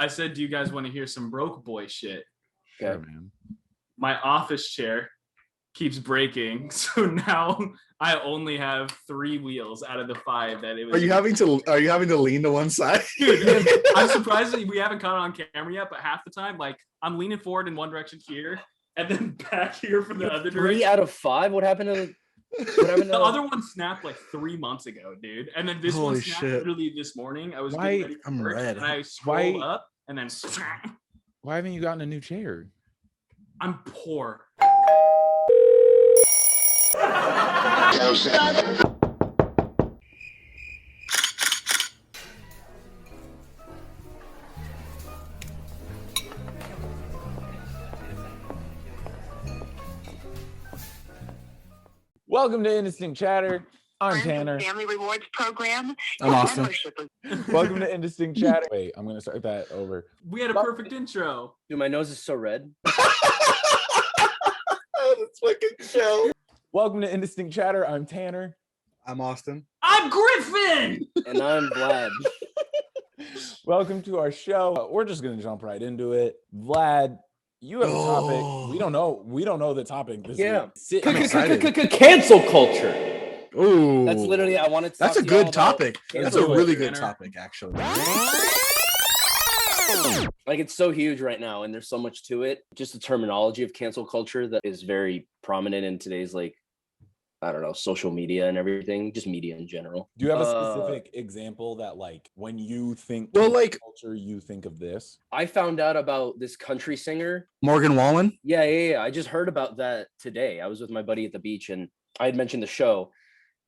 I said, do you guys want to hear some broke boy shit? Sure, man. My office chair keeps breaking, so now I only have 3 wheels out of the 5 that it was. Are you having to lean to one side? Dude, I'm surprised that we haven't caught it on camera yet, but half the time, like, I'm leaning forward in one direction here, and then back here from the other 3 direction. out of 5? What happened to the other one snapped like 3 months ago, dude. And then this Holy one snapped shit. literally this morning. I was getting ready for work, red. and I scrolled up, and then Why haven't you gotten a new chair? I'm poor. Welcome to Indistinct Chatter. I'm Tanner. Family Rewards Program. I'm Austin. Welcome to Indistinct Chatter. Wait, I'm going to start that over. We had a perfect intro. Dude, my nose is so red. This fucking show. Welcome to Indistinct Chatter. I'm Tanner. I'm Austin. I'm Griffin! And I'm Vlad. Welcome to our show. We're just going to jump right into it. Vlad, you have a topic. We don't know the topic this week. I'm excited. Cancel culture. Ooh. That's literally, I wanted to That's talk a to y'all good topic. about That's a cancel really culture. good topic, actually. Like, it's so huge right now, and there's so much to it. Just the terminology of cancel culture that is very prominent in today's, like, I don't know, social media and everything, just media in general. Do you have a specific example that, like, when you think culture, you think of this? I found out about this country singer. Morgan Wallen? Yeah. I just heard about that today. I was with my buddy at the beach, and I had mentioned the show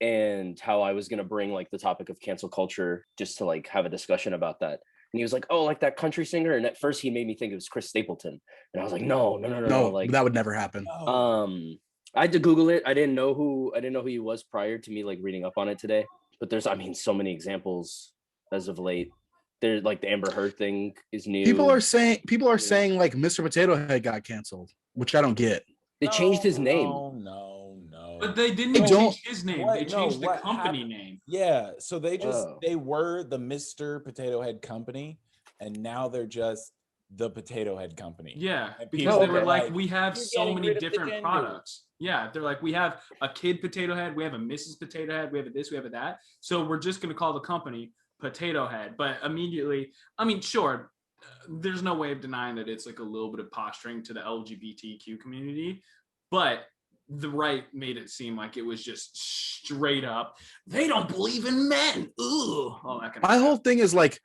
and how I was going to bring, like, the topic of cancel culture just to, like, have a discussion about that. And he was like, oh, like that country singer? And at first he made me think it was Chris Stapleton. And I was like, no. Like, that would never happen. I had to Google it. I didn't know who he was prior to me, like, reading up on it today. But there's, I mean, so many examples as of late. There's, like, the Amber Heard thing is new. People are saying like Mr. Potato Head got canceled, which I don't get. They changed his name. No. But they didn't change his name. They changed the company name. Yeah, so they were the Mr. Potato Head Company, and now they're just the Potato Head Company. Yeah, because they were like, we have so many different products. Yeah, they're like, we have a kid potato head, we have a Mrs. Potato Head, we have a this, we have a that. So we're just going to call the company Potato Head. But immediately, I mean, sure, there's no way of denying that it's like a little bit of posturing to the LGBTQ community, but the right made it seem like it was just straight up, they don't believe in men. Ooh, all that kind of My whole thing is like,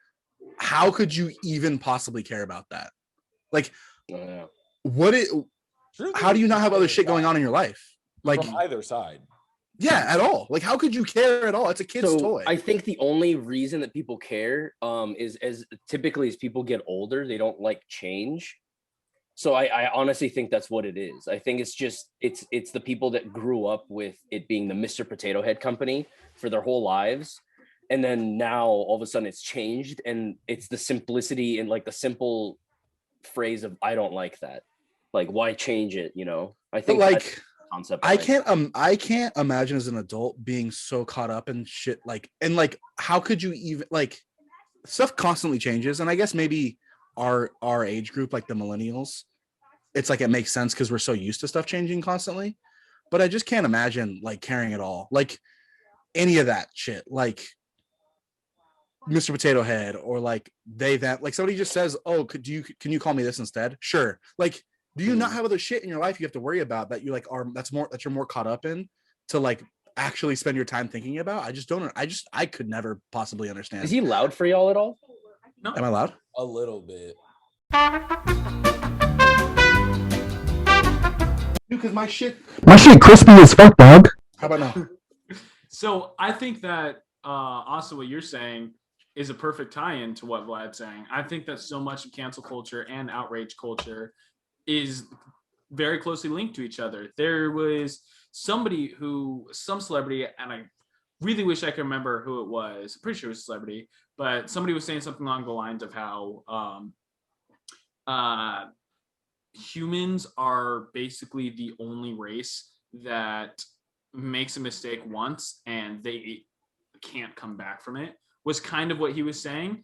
how could you even possibly care about that? Like, how do you not have other shit going on in your life? Like, from either side. Yeah, at all. Like, how could you care at all? It's a kid's toy. I think the only reason that people care is as typically as people get older, they don't like change. So I honestly think that's what it is. I think it's just it's the people that grew up with it being the Mr. Potato Head Company for their whole lives. And then now all of a sudden it's changed, and it's the simplicity and, like, the simple phrase of, I don't like that. Like, why change it? You know, I think like concept. I can't imagine as an adult being so caught up in shit. Like, and like, how could you even, like, stuff constantly changes. And I guess maybe our age group, like the millennials, it's like, it makes sense because we're so used to stuff changing constantly. But I just can't imagine, like, caring at all. Like, any of that shit. Like, Mr. Potato Head, or like that, like, somebody just says, oh, can you call me this instead? Sure. Like, do you not have other shit in your life you have to worry about that you, like, that you're more caught up in to, like, actually spend your time thinking about? I could never possibly understand. Is he loud for y'all at all? No. Am I loud? A little bit. Dude, because my shit crispy as fuck, dog. How about now? So I think that also what you're saying is a perfect tie-in to what Vlad's saying. I think that so much of cancel culture and outrage culture is very closely linked to each other. There was some celebrity, and I really wish I could remember who it was. I'm pretty sure it was a celebrity, but somebody was saying something along the lines of how humans are basically the only race that makes a mistake once and they can't come back from it, was kind of what he was saying.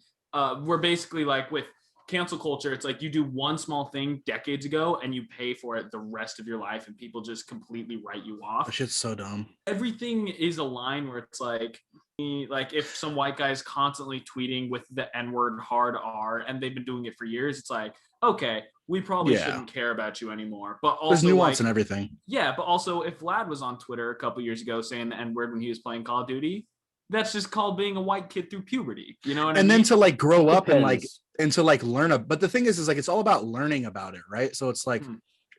We're basically like, with cancel culture, it's like you do one small thing decades ago and you pay for it the rest of your life, and people just completely write you off. That shit's so dumb. Everything is a line where it's like if some white guy is constantly tweeting with the N-word hard R and they've been doing it for years, it's like, okay, we probably shouldn't care about you anymore. But also, there's nuance in everything. Yeah, but also if Vlad was on Twitter a couple years ago saying the N-word when he was playing Call of Duty, that's just called being a white kid through puberty. You know what I mean? And then to like grow up and to like learn but the thing is like it's all about learning about it, right? So it's like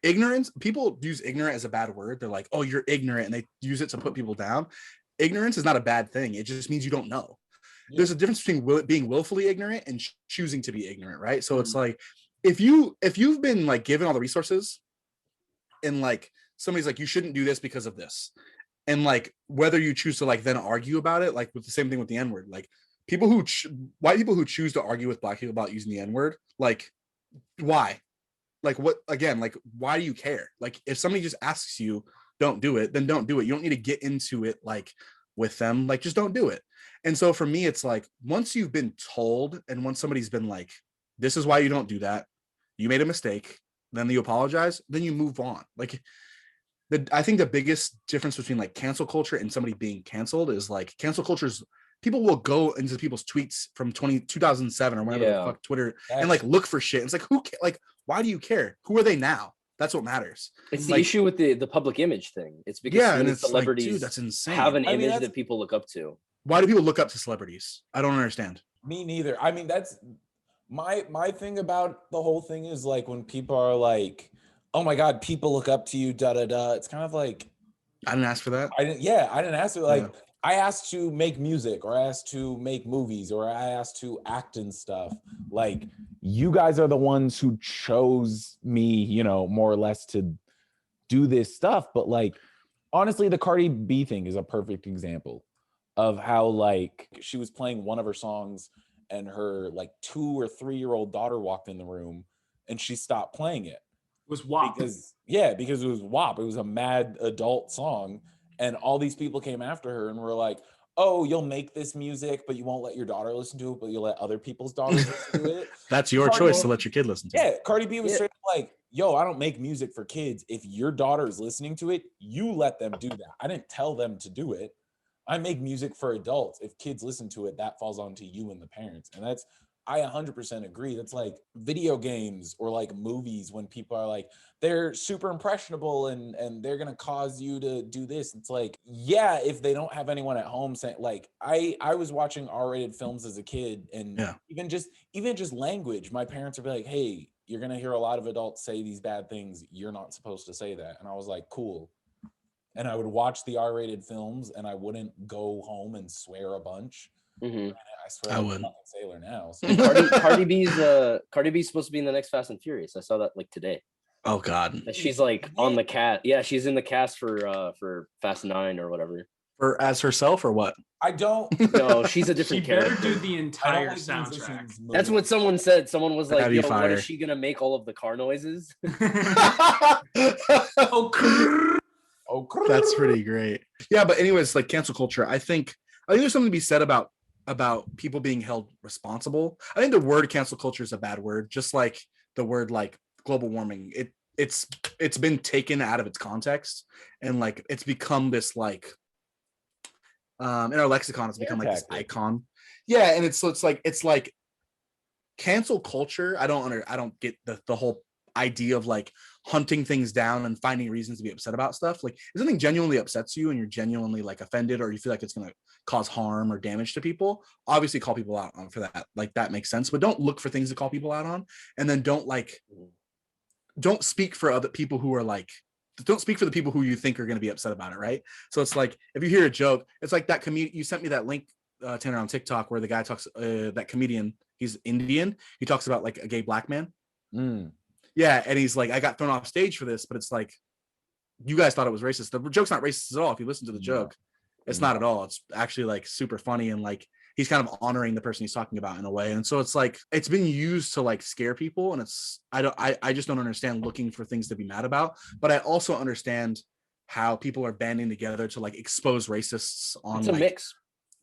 ignorance, people use ignorant as a bad word. They're like, oh, you're ignorant, and they use it to put people down. Ignorance is not a bad thing. It just means you don't know. There's a difference between being willfully ignorant and choosing to be ignorant, right? So it's like if you've been like given all the resources and like somebody's like, you shouldn't do this because of this, and like whether you choose to like then argue about it, like with the same thing with the N-word, like white people who choose to argue with black people about using the N-word, like why? Like what, again, like why do you care? Like if somebody just asks you don't do it, then don't do it. You don't need to get into it like with them, like just don't do it. And so for me, it's like once you've been told and once somebody's been like, this is why you don't do that, you made a mistake, then you apologize, then you move on. Like I think the biggest difference between like cancel culture and somebody being canceled is like cancel culture's people will go into people's tweets from 2007 or whatever the fuck Twitter and like look for shit. It's like, like, why do you care? Who are they now? That's what matters. It's the issue with the public image thing. It's because and it's celebrities like, dude, that's insane. Have an image that people look up to. Why do people look up to celebrities? I don't understand. Me neither. I mean, that's my thing about the whole thing is like when people are like, oh my God, people look up to you, da da da. It's kind of like, I didn't ask for that. I didn't ask for like, I asked to make music, or I asked to make movies, or I asked to act and stuff. Like, you guys are the ones who chose me, you know, more or less to do this stuff. But like, honestly, the Cardi B thing is a perfect example of how like she was playing one of her songs and her like 2 or 3 year old daughter walked in the room and she stopped playing it. It was WAP. Because it was WAP. It was a mad adult song. And all these people came after her and were like, oh, you'll make this music, but you won't let your daughter listen to it, but you'll let other people's daughters listen to it. That's your choice to let your kid listen to it. Yeah, Cardi B was straight up like, yo, I don't make music for kids. If your daughter is listening to it, you let them do that. I didn't tell them to do it. I make music for adults. If kids listen to it, that falls onto you and the parents. And that's, I 100% agree. That's like video games or like movies when people are like, they're super impressionable and they're going to cause you to do this. It's like, yeah, if they don't have anyone at home saying like, I was watching R-rated films as a kid and even just language, my parents would be like, hey, you're going to hear a lot of adults say these bad things. You're not supposed to say that. And I was like, cool. And I would watch the R-rated films and I wouldn't go home and swear a bunch. Mm-hmm. I swear I would. I'm a sailor now. So. Cardi B's supposed to be in the next Fast and Furious. I saw that like today. Oh God. She's like on the cast. Yeah, she's in the cast for Fast 9 or whatever. Or as herself or what? I don't. No, she's a different character. Better do the entire soundtrack. That's what someone said. Someone was like, "Yo, what is she gonna make all of the car noises?" That's pretty great. Yeah, but anyways, like cancel culture. I think there's something to be said about people being held responsible. I think the word cancel culture is a bad word, just like the word like global warming. It's been taken out of its context and like it's become this like in our lexicon it's become like this icon. Yeah, and it's like cancel culture. I don't get the whole idea of like hunting things down and finding reasons to be upset about stuff. Like if something genuinely upsets you and you're genuinely like offended or you feel like it's going to cause harm or damage to people, obviously call people out on for that. Like that makes sense, but don't look for things to call people out on. And then don't speak for other people who are like, don't speak for the people who you think are going to be upset about it. Right. So it's like, if you hear a joke, it's like that comedian, you sent me that link, Tanner, on TikTok where the guy talks, that comedian, he's Indian. He talks about like a gay black man. Yeah, and he's like, I got thrown off stage for this, but it's like, you guys thought it was racist. The joke's not racist at all. If you listen to the joke, it's not at all. It's actually like super funny and like he's kind of honoring the person he's talking about in a way. And so it's like it's been used to like scare people, and I just don't understand looking for things to be mad about. But I also understand how people are banding together to like expose racists on. It's a mix.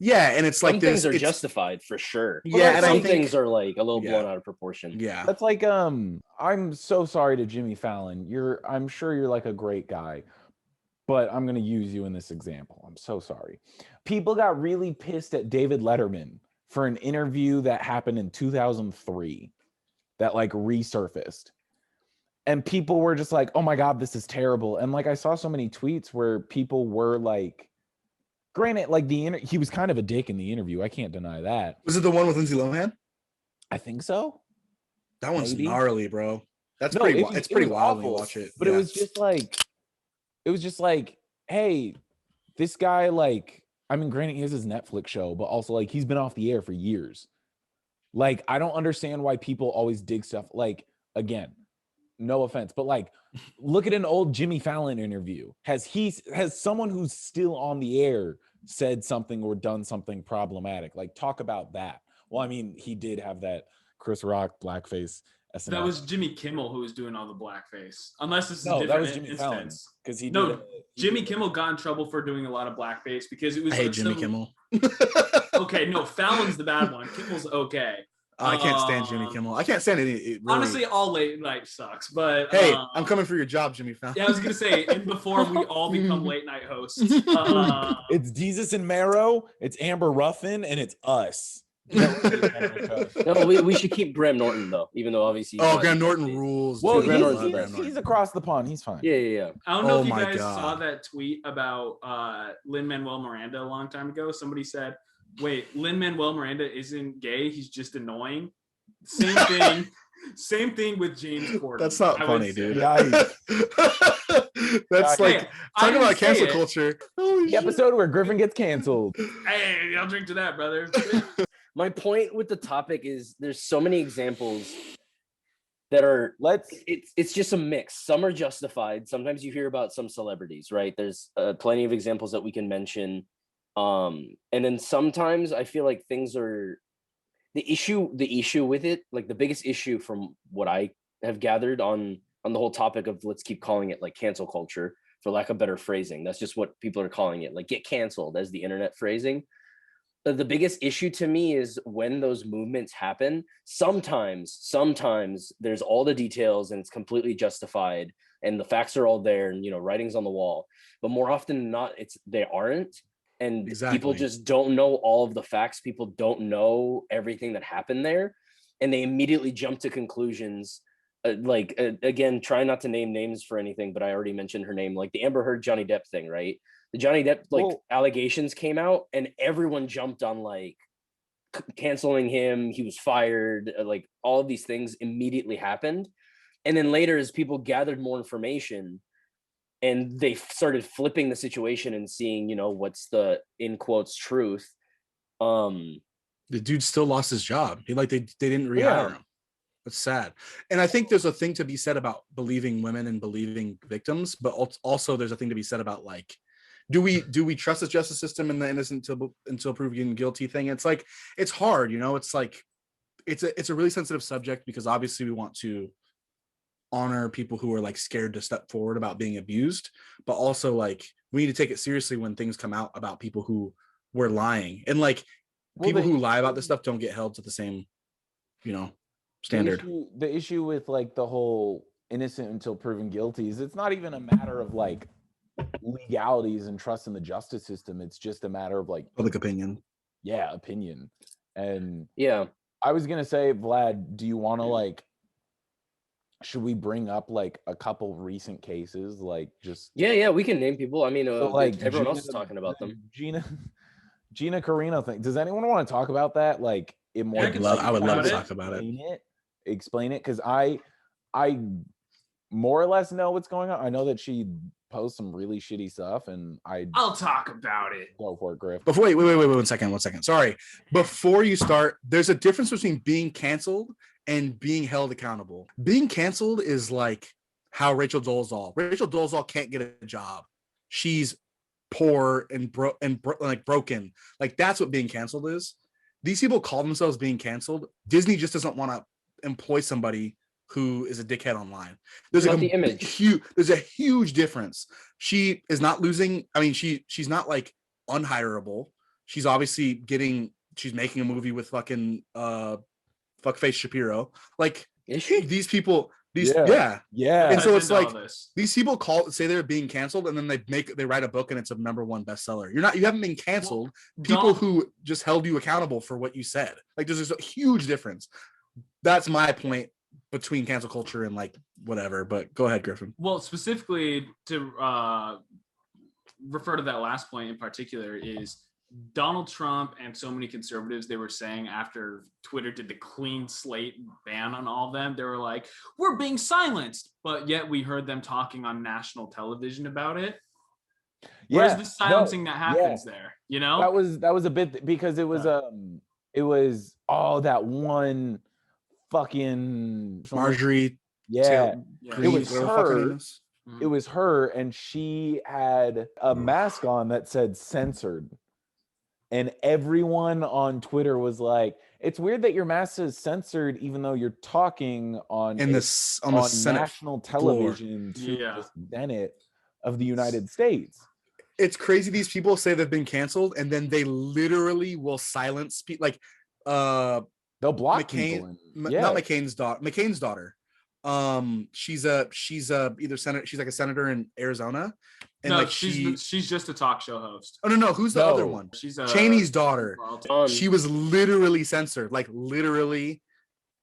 Yeah, and it's like some things are justified for sure. Yeah, and some things are like a little Yeah. blown out of proportion. Yeah. That's like I'm so sorry to Jimmy Fallon. I'm sure you're like a great guy, but I'm gonna use you in this example. I'm so sorry. People got really pissed at David Letterman for an interview that happened in 2003 that like resurfaced. And people were just like, oh my God, this is terrible. And like I saw so many tweets where people were like, granted, like he was kind of a dick in the interview. I can't deny that. Was it the one with Lindsay Lohan? I think so. That one's Maybe. gnarly, bro. It's pretty wild when you watch it. But it was just like, hey, this guy, like, I mean, granted, he has his Netflix show, but also like he's been off the air for years. Like, I don't understand why people always dig stuff. Like, again, no offense, but like, look at an old Jimmy Fallon interview. Has someone who's still on the air said something or done something problematic? Like, talk about that. Well, I mean, he did have that Chris Rock blackface SNL. That was Jimmy Kimmel who was doing all the blackface. Unless this is a different that was Jimmy instance. Fallon. Jimmy Kimmel got in trouble for doing a lot of blackface because it was. I hate Jimmy Kimmel. Okay, no, Fallon's the bad one. Kimmel's okay. I can't stand Jimmy Kimmel. I can't stand it. Really. Honestly, all late night sucks. But hey, I'm coming for your job, Jimmy Fallon. Yeah, I was gonna say, and before we all become late night hosts, it's Jesus and Marrow, it's Amber Ruffin, and it's us. No, we should keep Graham Norton though, even though obviously. Graham Norton rules. Well, he's across the pond. He's fine. Yeah. I don't know if you guys saw that tweet about Lin-Manuel Miranda a long time ago. Somebody said, "Wait, Lin-Manuel Miranda isn't gay. He's just annoying." Same thing. Same thing with James Corden. That's not funny, dude. That's like talking about cancel culture. The episode where Griffin gets canceled. Hey, I'll drink to that, brother. My point with the topic is there's so many examples that are it's just a mix. Some are justified. Sometimes you hear about some celebrities, right? There's plenty of examples that we can mention. And then sometimes I feel like things are the issue with it, like the biggest issue from what I have gathered on the whole topic of, let's keep calling it like cancel culture, for lack of better phrasing. That's just what people are calling it, like get canceled as the internet phrasing. The biggest issue to me is when those movements happen, sometimes there's all the details and it's completely justified and the facts are all there and, writing's on the wall, but more often than not, they aren't. And people just don't know all of the facts. People don't know everything that happened there. And they immediately jump to conclusions. Again, try not to name names for anything, but I already mentioned her name, like the Amber Heard Johnny Depp thing, right? The Johnny Depp allegations came out and everyone jumped on like canceling him. He was fired. Like all of these things immediately happened. And then later, as people gathered more information and they started flipping the situation and seeing, what's the in quotes truth. The dude still lost his job. They didn't rehire him. That's sad. And I think there's a thing to be said about believing women and believing victims, but also there's a thing to be said about like, do we trust the justice system and the innocent until proven guilty thing? It's like, it's hard, it's like, it's a really sensitive subject because obviously we want to honor people who are like scared to step forward about being abused, but also like we need to take it seriously when things come out about people who were lying, and like people who lie about this stuff don't get held to the same, standard. The issue with like the whole innocent until proven guilty is it's not even a matter of like legalities and trust in the justice system. It's just a matter of like public opinion. Yeah, opinion. And yeah, I was gonna say, Vlad, do you want to like? Should we bring up like a couple recent cases, like just? Yeah, we can name people. I mean, like everyone else is talking about them. Gina Carino thing. Does anyone want to talk about that? Like, I would love to talk about it. Explain it, because I more or less know what's going on. I know that she posts some really shitty stuff, and I'll talk about it. Go for it, Griff. Before wait, 1 second. Sorry. Before you start, there's a difference between being canceled and being held accountable. Being canceled is like how Rachel Dolezal can't get a job. She's poor and broken. Like that's what being canceled is. These people call themselves being canceled. Disney just doesn't want to employ somebody who is a dickhead online. There's a huge difference. She is not losing. I mean, she's not like unhireable. She's obviously she's making a movie with fucking fuckface Shapiro. Like, is she? These people, Yeah. And so it's like this. these people say they're being canceled, and then they write a book and it's a #1 bestseller. You haven't been canceled. People who just held you accountable for what you said. Like, there's a huge difference. That's my point between cancel culture and like whatever. But go ahead, Griffin. Well, specifically to refer to that last point in particular is Donald Trump and so many conservatives, they were saying after Twitter did the clean slate ban on all of them, they were like, we're being silenced. But yet we heard them talking on national television about it. Where's the silencing that happens there? You know? That was a bit because it was that one fucking Marjorie. It was her. Mhm. It was her, and she had a mask on that said censored. And everyone on Twitter was like, "It's weird that your mask is censored, even though you're talking on the Senate national television to the Senate of the United States." It's crazy. These people say they've been canceled, and then they literally will silence people. Like, they'll block McCain, people. Not McCain's daughter. McCain's daughter. She's either senator. She's like a senator in Arizona. And no, like she's just a talk show host. Oh no, who's the other one? She's Cheney's daughter. She was literally censored. Like, literally,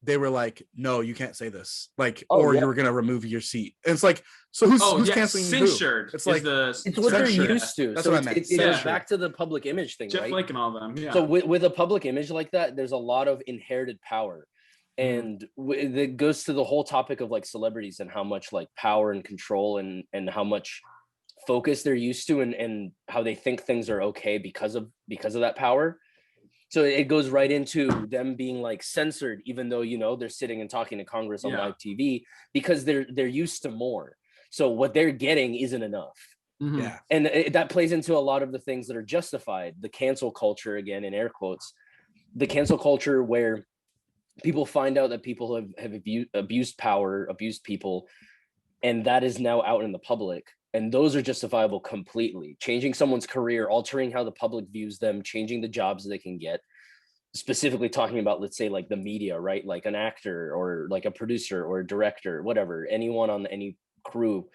they were like, "No, you can't say this." Like, you're gonna remove your seat. And it's like, so who's canceling censored? Who? It's like it's what they're used to. That's so what I meant. It goes back to the public image thing, Jeff right? Flake and all them. Yeah. So with a public image like that, there's a lot of inherited power. And it goes to the whole topic of like celebrities and how much like power and control and how much focus they're used to and how they think things are okay because of that power. So it goes right into them being like censored, even though, you know, they're sitting and talking to Congress on live TV because they're used to more. So what they're getting isn't enough. Mm-hmm. Yeah. And that plays into a lot of the things that are justified. The cancel culture, again, in air quotes, the cancel culture where people find out that people have abused power, abused people, and that is now out in the public. And those are justifiable completely. Changing someone's career, altering how the public views them, changing the jobs they can get. Specifically talking about, let's say, like the media, right? Like an actor or like a producer or a director, whatever, anyone on any crew.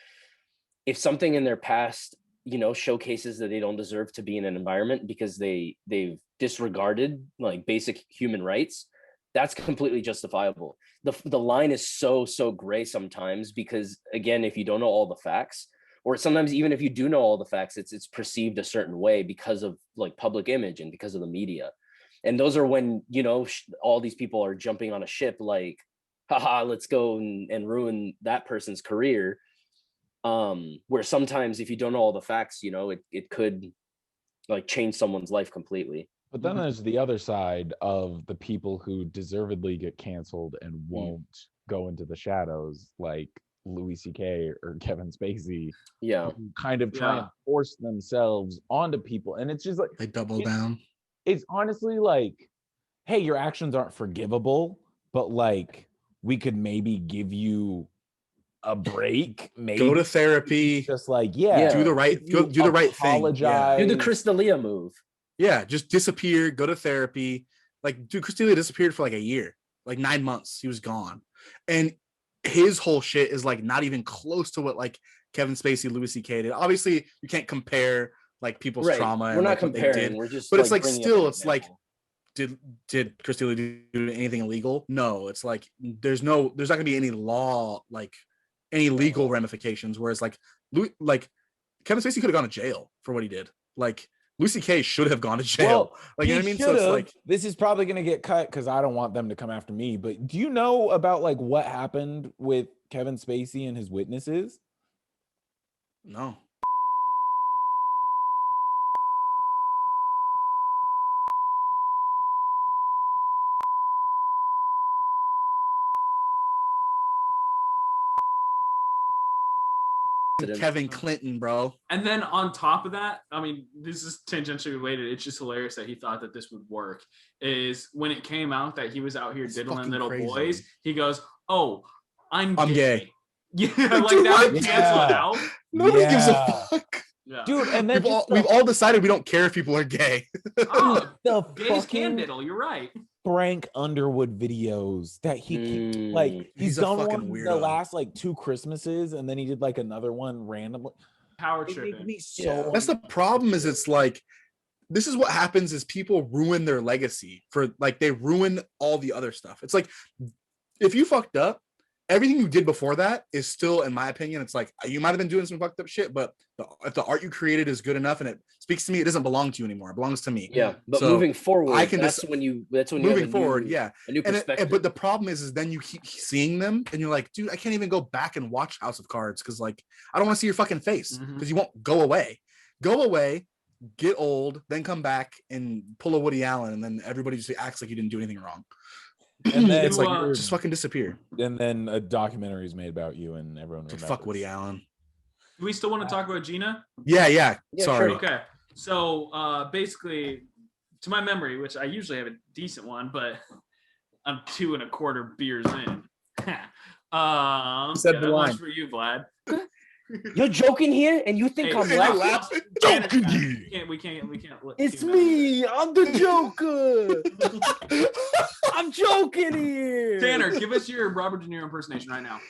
If something in their past, you know, showcases that they don't deserve to be in an environment because they've disregarded like basic human rights, that's completely justifiable. The line is so gray sometimes because, again, if you don't know all the facts, or sometimes even if you do know all the facts, it's perceived a certain way because of like public image and because of the media. And those are when, you know, all these people are jumping on a ship like, haha, let's go and ruin that person's career. Where sometimes if you don't know all the facts, you know, it could like change someone's life completely. But then there's the other side of the people who deservedly get canceled and won't go into the shadows, like Louis C.K. or Kevin Spacey, who kind of try and force themselves onto people. And it's just like they double down. It's honestly like, hey, your actions aren't forgivable, but like we could maybe give you a break. Maybe go to therapy. Just like, do the right thing. Yeah. Do the Chris D'Elia move. Yeah, just disappear, go to therapy. Like, dude, Chris D'Elia disappeared for like a year, like 9 months. He was gone. And his whole shit is like not even close to what like Kevin Spacey, Louis C.K. did. Obviously, you can't compare like people's trauma. We're not like comparing. We're just, but it's like still, it's like, did Chris D'Elia do anything illegal? No. It's like there's not gonna be any law, like any legal ramifications. Whereas like Kevin Spacey could have gone to jail for what he did. Like Lucy K should have gone to jail. Like, you know what I mean? So it's like, this is probably going to get cut because I don't want them to come after me. But do you know about like what happened with Kevin Spacey and his witnesses? No. Kevin Clinton, bro. And then on top of that, I mean, this is tangentially related. It's just hilarious that he thought that this would work. Is when it came out that he was out here diddling little boys, he goes, "Oh, I'm gay." Yeah, like that would cancel it out. Nobody gives a fuck. Yeah. Dude, and then we've all decided we don't care if people are gay. Oh, the gays can fucking diddle. You're right. Frank Underwood videos that he like he's a done fucking one weirdo. the last like 2 Christmases, and then he did like another one randomly. Power It made tripping. me so That's the problem. Is it's like this is what happens is people ruin their legacy for like they ruin all the other stuff. It's like if you fucked up, everything you did before that is still, in my opinion, it's like you might have been doing some fucked up shit, but if the art you created is good enough and it speaks to me, it doesn't belong to you anymore. It belongs to me. Yeah, but So moving forward, I can that's just when you have moving forward, a new perspective. But the problem is then you keep seeing them and you're like, dude, I can't even go back and watch House of Cards because like I don't want to see your fucking face because you won't go away. Go away, get old, then come back and pull a Woody Allen, and then everybody just acts like you didn't do anything wrong. And then it's like just fucking disappear. And then a documentary is made about you, and everyone remembers. Fuck Woody Allen. Do we still want to talk about Gina? Yeah. Sorry. Sure. Okay. So basically, to my memory, which I usually have a decent one, but I'm 2 1/4 beers in. Said the line. Much for you, Vlad. You're joking here, and you think I'm laughing? We can't. It's me. I'm the Joker. I'm joking here. Tanner, give us your Robert De Niro impersonation right now.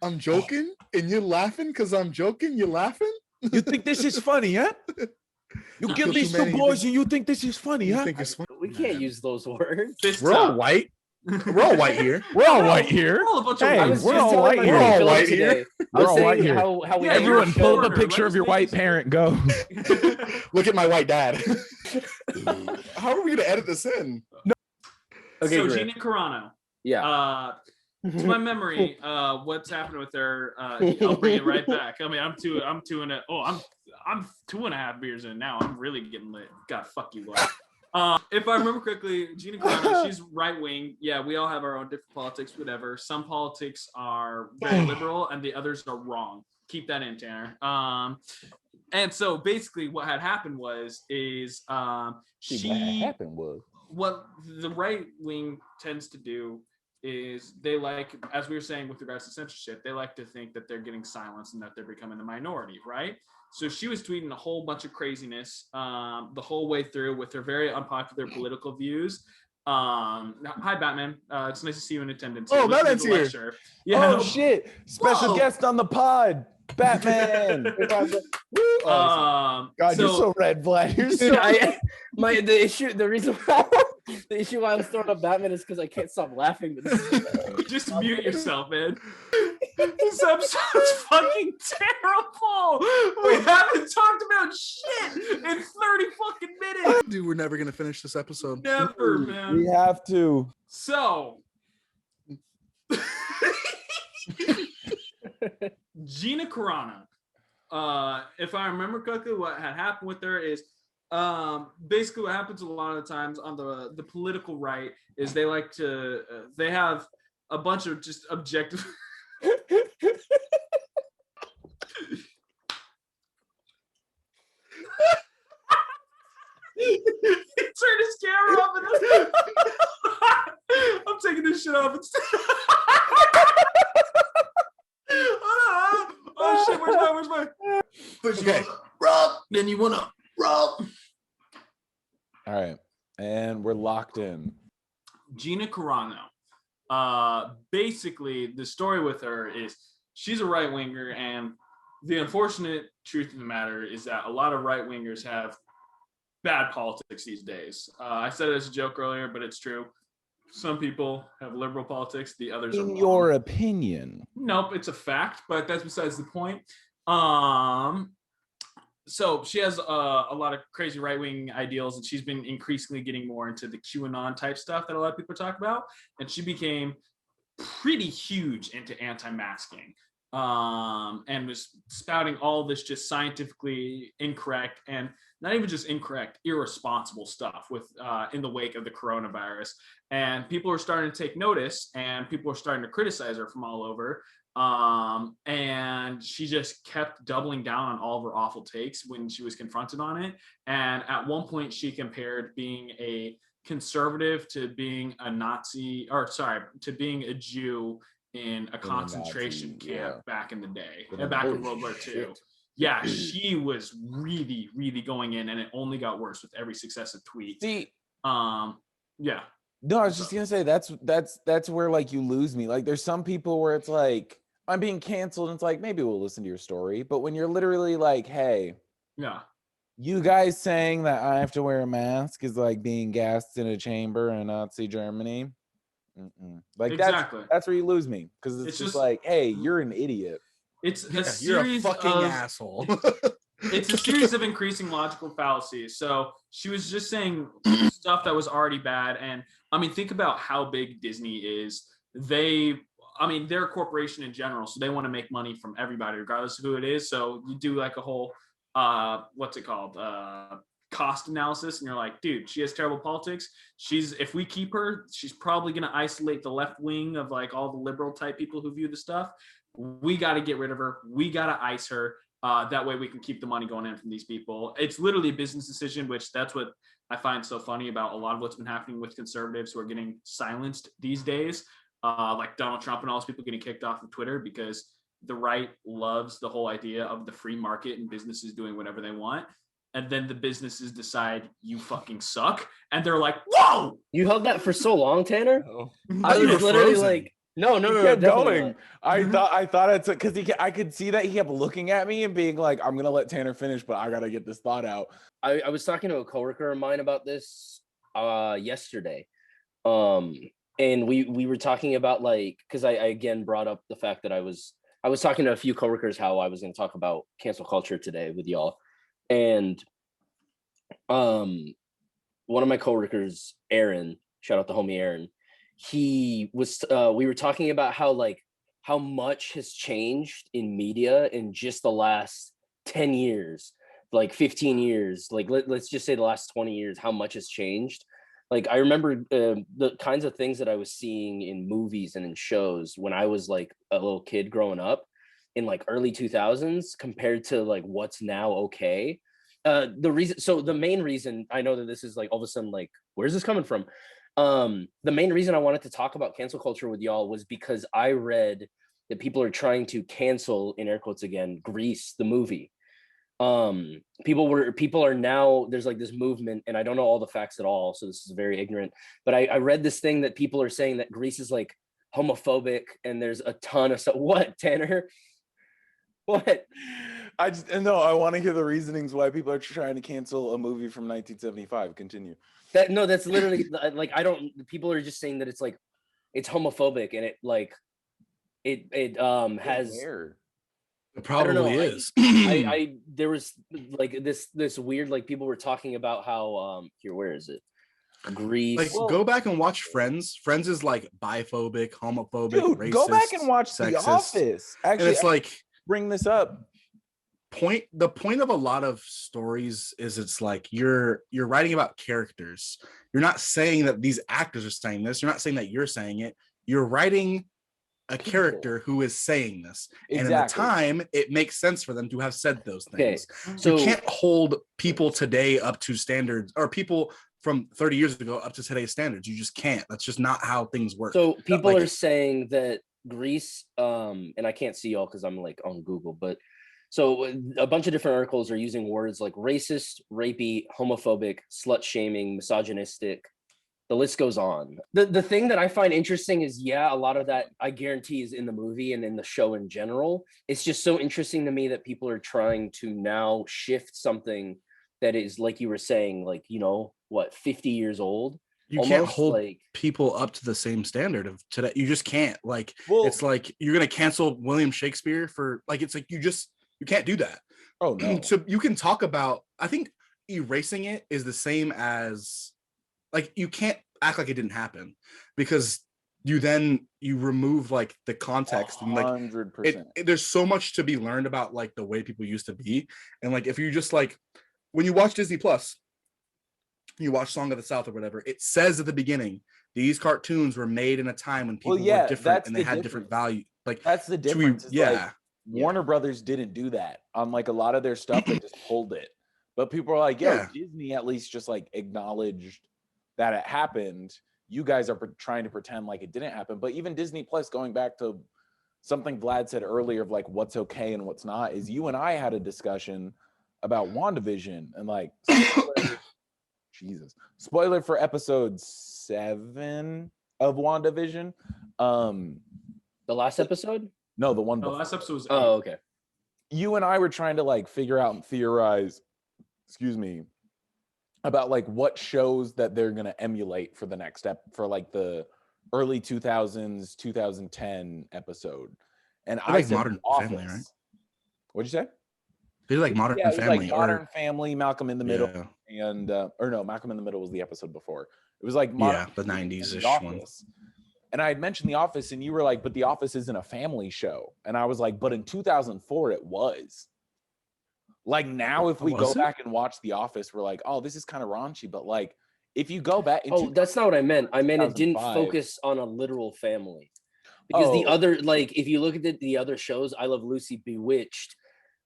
I'm joking, and you're laughing because I'm joking. You're laughing. You think this is funny, huh? You kill these 2 boys, and you think this is funny, huh? We can't use those words. We're all white. We're all white here. We're all white here. We're all a bunch Hey, of we're all white here. We're all white here. We're all white here. How we Yeah, Everyone, pull up a foreigner. picture of your white parent. Go. Look at my white dad. How are we gonna edit this in? Okay, so great. Gina Carano. Yeah. To my memory, what's happening with her? I'll bring it right back. I mean, I'm 2 1/2 beers in now. I'm really getting lit. God, fuck you, Vlad. If I remember correctly, Gina Carano, she's right wing. Yeah, we all have our own different politics, whatever. Some politics are very liberal and the others are wrong. Keep that in, Tanner. And so basically what had happened what the right wing tends to do is they like, as we were saying with regards to censorship, they like to think that they're getting silenced and that they're becoming the minority, right? So she was tweeting a whole bunch of craziness the whole way through with her very unpopular political views. Hi, Batman. It's nice to see you in attendance. Oh, Batman's here. Yeah. Oh, shit. Special guest on the pod. Batman. Oh, God, you're so red, Vlad. You're so The reason why the issue why I was throwing up Batman is because I can't stop laughing. Just mute yourself, man. This episode's fucking terrible. We haven't talked about shit in 30 fucking minutes. Dude, we're never gonna finish this episode. Never, man. We have to. So Gina Carano, if I remember correctly, what had happened with her is basically what happens a lot of the times on the political right is they like to they have a bunch of just objective He turned his camera off and I'm taking this shit off instead. Oh shit, where's my Okay. Rob, then you wanna Rob. All right. And we're locked in. Gina Carano. Basically the story with her is she's a right winger, and the unfortunate truth of the matter is that a lot of right wingers have bad politics these days. I said it as a joke earlier, but it's true. Some people have liberal politics, the others are In wrong. your opinion. Nope, it's a fact, but that's besides the point. So she has a lot of crazy right-wing ideals, and she's been increasingly getting more into the QAnon type stuff that a lot of people talk about. And she became pretty huge into anti-masking, and was spouting all this just scientifically incorrect and not even just incorrect, irresponsible stuff with in the wake of the coronavirus. And people are starting to take notice, and people are starting to criticize her from all over. And she just kept doubling down on all of her awful takes when she was confronted on it. And at one point she compared being a conservative to being a Nazi, or sorry, to being a Jew in a concentration camp back in the day, Yeah. back in World War II. Shit. Yeah, she was really, really going in, and it only got worse with every successive tweet. See, yeah. no, I was just gonna say that's where like you lose me. Like, there's some people where it's like I'm being canceled, and it's like maybe we'll listen to your story, but when you're literally like, hey, Yeah. you guys saying that I have to wear a mask is like being gassed in a chamber in Nazi Germany. Like exactly. that's where you lose me, because it's just like, hey, you're an idiot. It's a series you're a fucking asshole. It's a series of increasing logical fallacies. So she was just saying stuff that was already bad. And I mean, think about how big Disney is. They're a corporation in general, so they want to make money from everybody, regardless of who it is. So you do like a whole, what's it called? Cost analysis, and you're like, dude, she has terrible politics. If we keep her, she's probably going to isolate the left wing of like all the liberal type people who view the stuff. We got to get rid of her. We got to ice her. That way we can keep the money going in from these people. It's literally a business decision, which that's what I find so funny about a lot of what's been happening with conservatives who are getting silenced these days. Like Donald Trump and all those people getting kicked off of Twitter because the right loves the whole idea of the free market and businesses doing whatever they want. And then the businesses decide you fucking suck. And they're like, whoa! You held that for so long, Tanner? Oh. I was literally frozen. like, no, kept going. Not. I thought it's because I could see that he kept looking at me and being like, I'm gonna let Tanner finish, but I gotta get this thought out. I was talking to a coworker of mine about this yesterday. And we were talking about like, because I again brought up the fact that I was talking to a few coworkers how I was going to talk about cancel culture today with y'all. And one of my coworkers, Aaron, shout out to homie Aaron, he was we were talking about how much has changed in media in just the last 10 years, like 15 years, like let's just say the last 20 years, how much has changed. Like I remember the kinds of things that I was seeing in movies and in shows when I was like a little kid growing up in like early 2000s compared to like what's now okay. The main reason I know that this is like all of a sudden like, where's this coming from? The main reason I wanted to talk about cancel culture with y'all was because I read that people are trying to cancel, in air quotes again, Grease, the movie. People are now, there's like this movement, and I don't know all the facts at all, so this is very ignorant, but I read this thing that people are saying that Grease is like homophobic, and there's a ton of stuff. What, Tanner? What? I want to hear the reasonings why people are trying to cancel a movie from 1975. Continue. That's literally like, people are just saying that it's like, it's homophobic, and it like, it has. Where? It probably is. There was like this weird, like people were talking about how where is it? Grease. Like, go back and watch Friends. Friends is like biphobic, homophobic, Dude, racist. Go back and watch sexist. The Office. Actually, and it's like bring this up. The point of a lot of stories is it's like you're writing about characters. You're not saying that these actors are saying this. You're not saying that you're saying it. You're writing a character who is saying this. Exactly. And in the time, it makes sense for them to have said those things. Okay. So you can't hold people today up to standards, or people from 30 years ago up to today's standards. You just can't. That's just not how things work. So people are saying that Grease, and I can't see y'all because I'm like on Google, but so a bunch of different articles are using words like racist, rapey, homophobic, slut shaming, misogynistic. The list goes on. The thing that I find interesting is, a lot of that I guarantee is in the movie and in the show in general. It's just so interesting to me that people are trying to now shift something that is, like you were saying, like, 50 years old. You can't hold people up to the same standard of today. You just can't. Like, it's like you're gonna cancel William Shakespeare for like, it's like you can't do that. Oh no. So you can talk about, I think erasing it is the same as, like, you can't act like it didn't happen, because you remove like the context 100%. And like there's so much to be learned about like the way people used to be. And like if you just like, when you watch Disney Plus, you watch Song of the South or whatever, it says at the beginning these cartoons were made in a time when people were different and they had different value. Like that's the difference. Warner Brothers didn't do that on like a lot of their stuff. They just pulled it, but people are like, Disney at least just like acknowledged that it happened you guys are trying to pretend like it didn't happen. But even Disney Plus, going back to something Vlad said earlier of like what's okay and what's not, is you and I had a discussion about WandaVision and like spoiler for episode 7 of WandaVision. The last episode? No, the one The before. last episode was 8. Oh, okay. You and I were trying to like figure out and theorize, about like what shows that they're gonna emulate for the next step for like the early 2000s, 2010 episode. And I like said Modern Office. Family, right? What'd you say? They like Modern Yeah, it was Family. like Modern Family, Malcolm in the Middle, Yeah. and or no, Malcolm in the Middle was the episode before. It was like The 90s-ish one. And I had mentioned The Office, and you were like, but The Office isn't a family show. And I was like, but in 2004, it was. Like now, if we go back and watch The Office, we're like, oh, this is kind of raunchy. But like, if you go back. That's not what I meant. I meant it didn't focus on a literal family. Because the other, like, if you look at the other shows, I Love Lucy, Bewitched,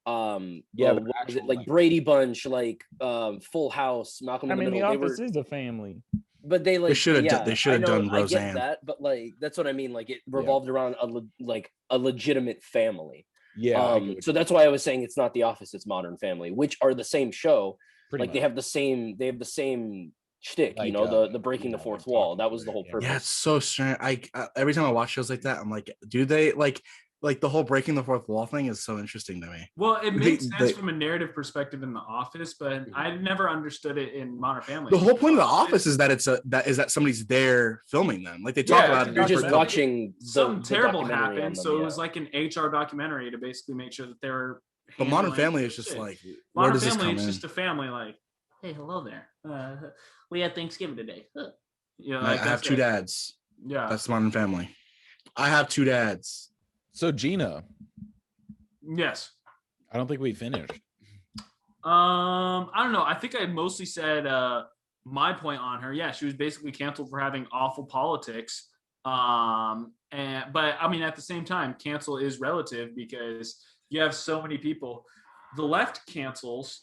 like Brady Bunch, like Full House, Malcolm in the Middle. The Office is a family. But they like they should have done Roseanne. I get that, but like that's what I mean. Like it revolved around a legitimate family. Yeah. So that's why I was saying it's not The Office, it's Modern Family, which are the same show. Pretty much. They have the same shtick, like, the breaking the fourth wall. That was the whole purpose. Yeah, it's so strange. Every time I watch shows like that, I'm like, do they like the whole breaking the fourth wall thing is so interesting to me. Well, it makes sense from a narrative perspective in The Office, but I never understood it in Modern Family. The whole point of The Office is that that somebody's there filming them. Like they talk about it. You're just watching something terrible happen. So it was like an HR documentary to basically make sure that they're. But Modern Family is just like Modern Family is just a family. Like, hey, hello there. We had Thanksgiving today. You know, I have 2 dads. Yeah, that's Modern Family. I have 2 dads. So Gina. Yes. I don't think we finished. I don't know. I think I mostly said my point on her. Yeah, she was basically canceled for having awful politics. But I mean, at the same time, cancel is relative because you have so many people. The left cancels,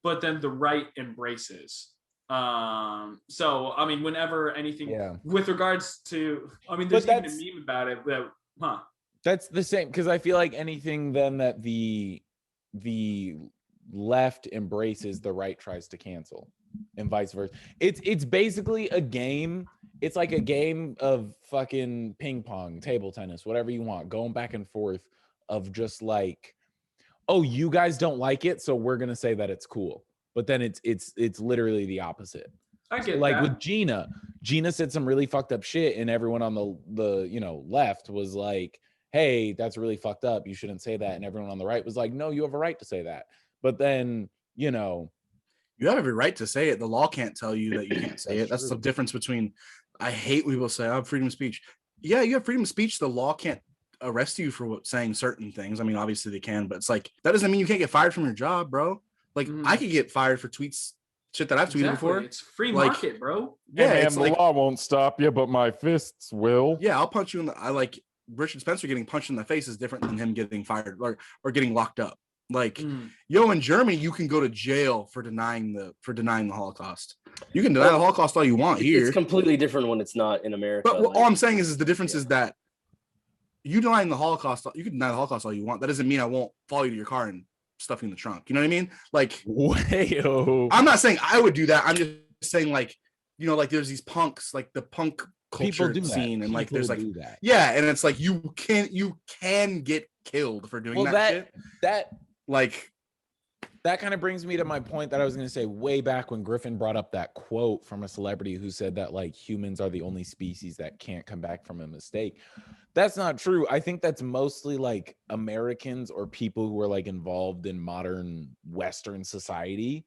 but then the right embraces. So I mean, whenever anything with regards to, I mean, there's even a meme about it. That's the same, because I feel like anything then that the left embraces, the right tries to cancel, and vice versa. It's basically a game. It's like a game of fucking ping pong, table tennis, whatever you want, going back and forth of just like, oh, you guys don't like it, so we're gonna say that it's cool. But then it's literally the opposite. I get like that. With Gina said some really fucked up shit, and everyone on the left was like, hey, that's really fucked up, you shouldn't say that. And everyone on the right was like, no, you have a right to say that. But then, you have every right to say it. The law can't tell you that you can't say it. That's true. the difference between, I hate when people say, I have freedom of speech. Yeah, you have freedom of speech. The law can't arrest you for saying certain things. I mean, obviously they can, but it's like, that doesn't mean you can't get fired from your job, bro. Like I could get fired for tweets, shit that I've tweeted before. It's free market, bro. Yeah, and the law won't stop you, but my fists will. Yeah, I'll punch you in the Richard Spencer getting punched in the face is different than him getting fired or getting locked up. Like, in Germany, you can go to jail for denying the Holocaust. You can deny the Holocaust all you want here. It's completely different when it's not in America. But all I'm saying is the difference is that you denying the Holocaust, you can deny the Holocaust all you want. That doesn't mean I won't follow you to your car and stuff you in the trunk. You know what I mean? Like, I'm not saying I would do that. I'm just saying, like, there's these punks, like the punk culture scene, and like there's like and it's like you can get killed for doing that kind of brings me to my point that I was going to say way back when Griffin brought up that quote from a celebrity who said that like humans are the only species that can't come back from a mistake. That's not true. I think that's mostly like Americans or people who are like involved in modern Western society.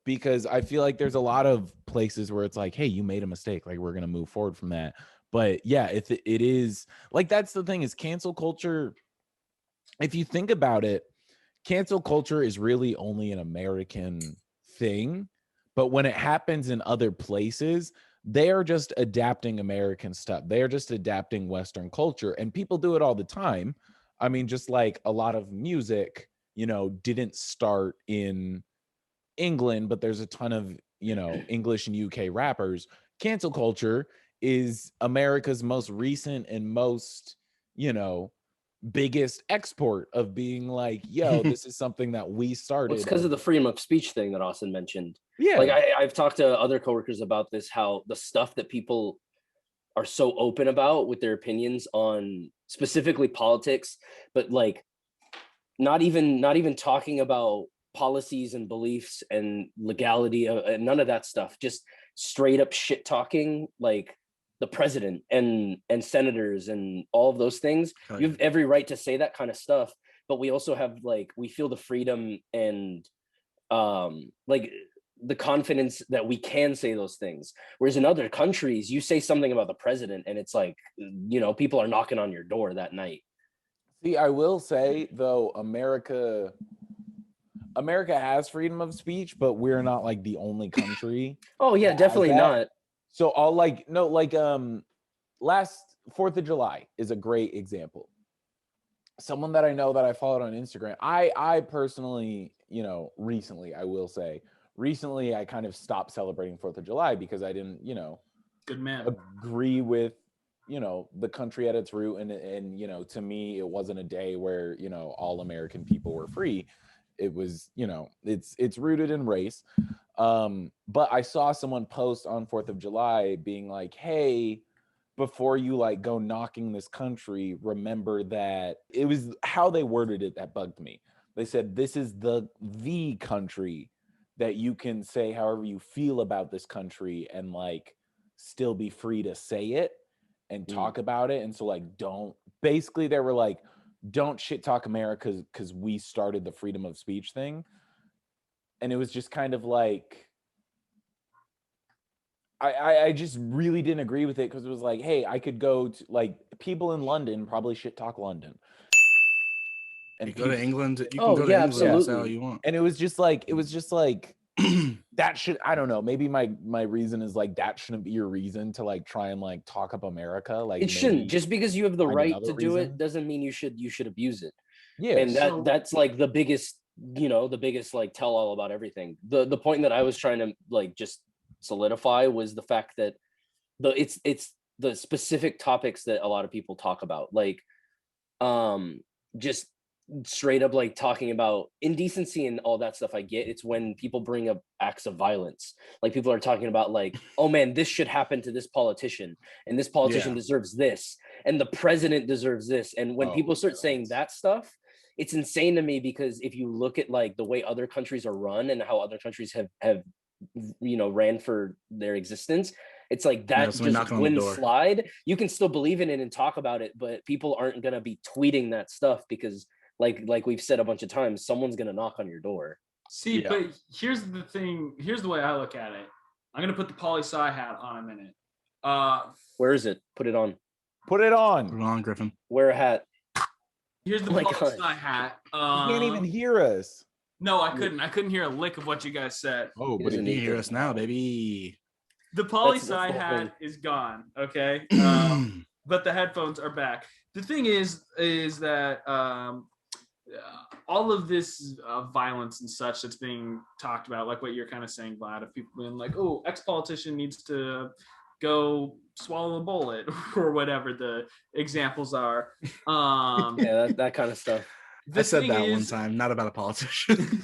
Because I feel like there's a lot of places where it's like, hey, you made a mistake, like we're gonna move forward from that. But yeah, it is like, that's the thing, is cancel culture. If you think about it, cancel culture is really only an American thing. But when it happens in other places, they are just adapting American stuff. They are just adapting Western culture, and people do it all the time. I mean, just like a lot of music, didn't start in England, but there's a ton of English and UK rappers cancel culture is America's most recent and most, biggest export of being like, yo, this is something that we started. It's because of the freedom of speech thing that Austin mentioned. Yeah. Like I've talked to other coworkers about this, how the stuff that people are so open about with their opinions on specifically politics, but like not even talking about policies and beliefs and legality, and none of that stuff, just straight up shit talking like the president and senators and all of those things. You have every right to say that kind of stuff, but we also have like, we feel the freedom and like the confidence that we can say those things. Whereas in other countries, you say something about the president and it's like, people are knocking on your door that night. See, I will say though, America has freedom of speech, but we're not like the only country. Oh yeah, definitely not. So last 4th of July is a great example. Someone that I know that I followed on Instagram, I personally, recently, I will say, I kind of stopped celebrating 4th of July because I didn't, good man, agree with, the country at its root. And to me, it wasn't a day where, all American people were free. It was, it's rooted in race. But I saw someone post on 4th of July being like, hey, before you like go knocking this country, remember that it was how they worded it that bugged me. They said, this is the country that you can say however you feel about this country and like still be free to say it and talk about it. And so like, basically they were like, don't shit talk America because we started the freedom of speech thing. And it was just kind of like, I just really didn't agree with it because it was like, hey, I could go to like people in London probably shit talk London. And you go to England, you can go to England, absolutely. All you want. And it was just like that should, I don't know, maybe my reason is like that shouldn't be your reason to like try and like talk up America. Like it shouldn't. Just because you have the right to do it doesn't mean you should abuse it. Yeah. And that's like the biggest like tell all about everything. The point that I was trying to like just solidify was the fact that it's the specific topics that a lot of people talk about, like just straight up like talking about indecency and all that stuff. I get it's when people bring up acts of violence, like people are talking about like, oh man, this should happen to this politician and this politician deserves this and the president deserves this. And when people start saying that stuff, it's insane to me, because if you look at like the way other countries are run and how other countries have ran for their existence, it's like that just wouldn't slide. You can still believe in it and talk about it, but people aren't going to be tweeting that stuff because like we've said a bunch of times, someone's going to knock on your door. See, but here's the thing. Here's the way I look at it. I'm going to put the poli-sci hat on a minute. Where is it? Put it on. Put it on. Put it on, Griffin. Wear a hat. Here's the poli-sci hat. You can't even hear us. No, I couldn't. I couldn't hear a lick of what you guys said. Oh, but you can hear us now, baby. The poli-sci hat is gone, okay? But the headphones are back. The thing is that all of this violence and such that's being talked about, like what you're kind of saying, Vlad, of people being like, oh, ex-politician needs to go swallow a bullet or whatever the examples are. That kind of stuff. I said that one time, not about a politician.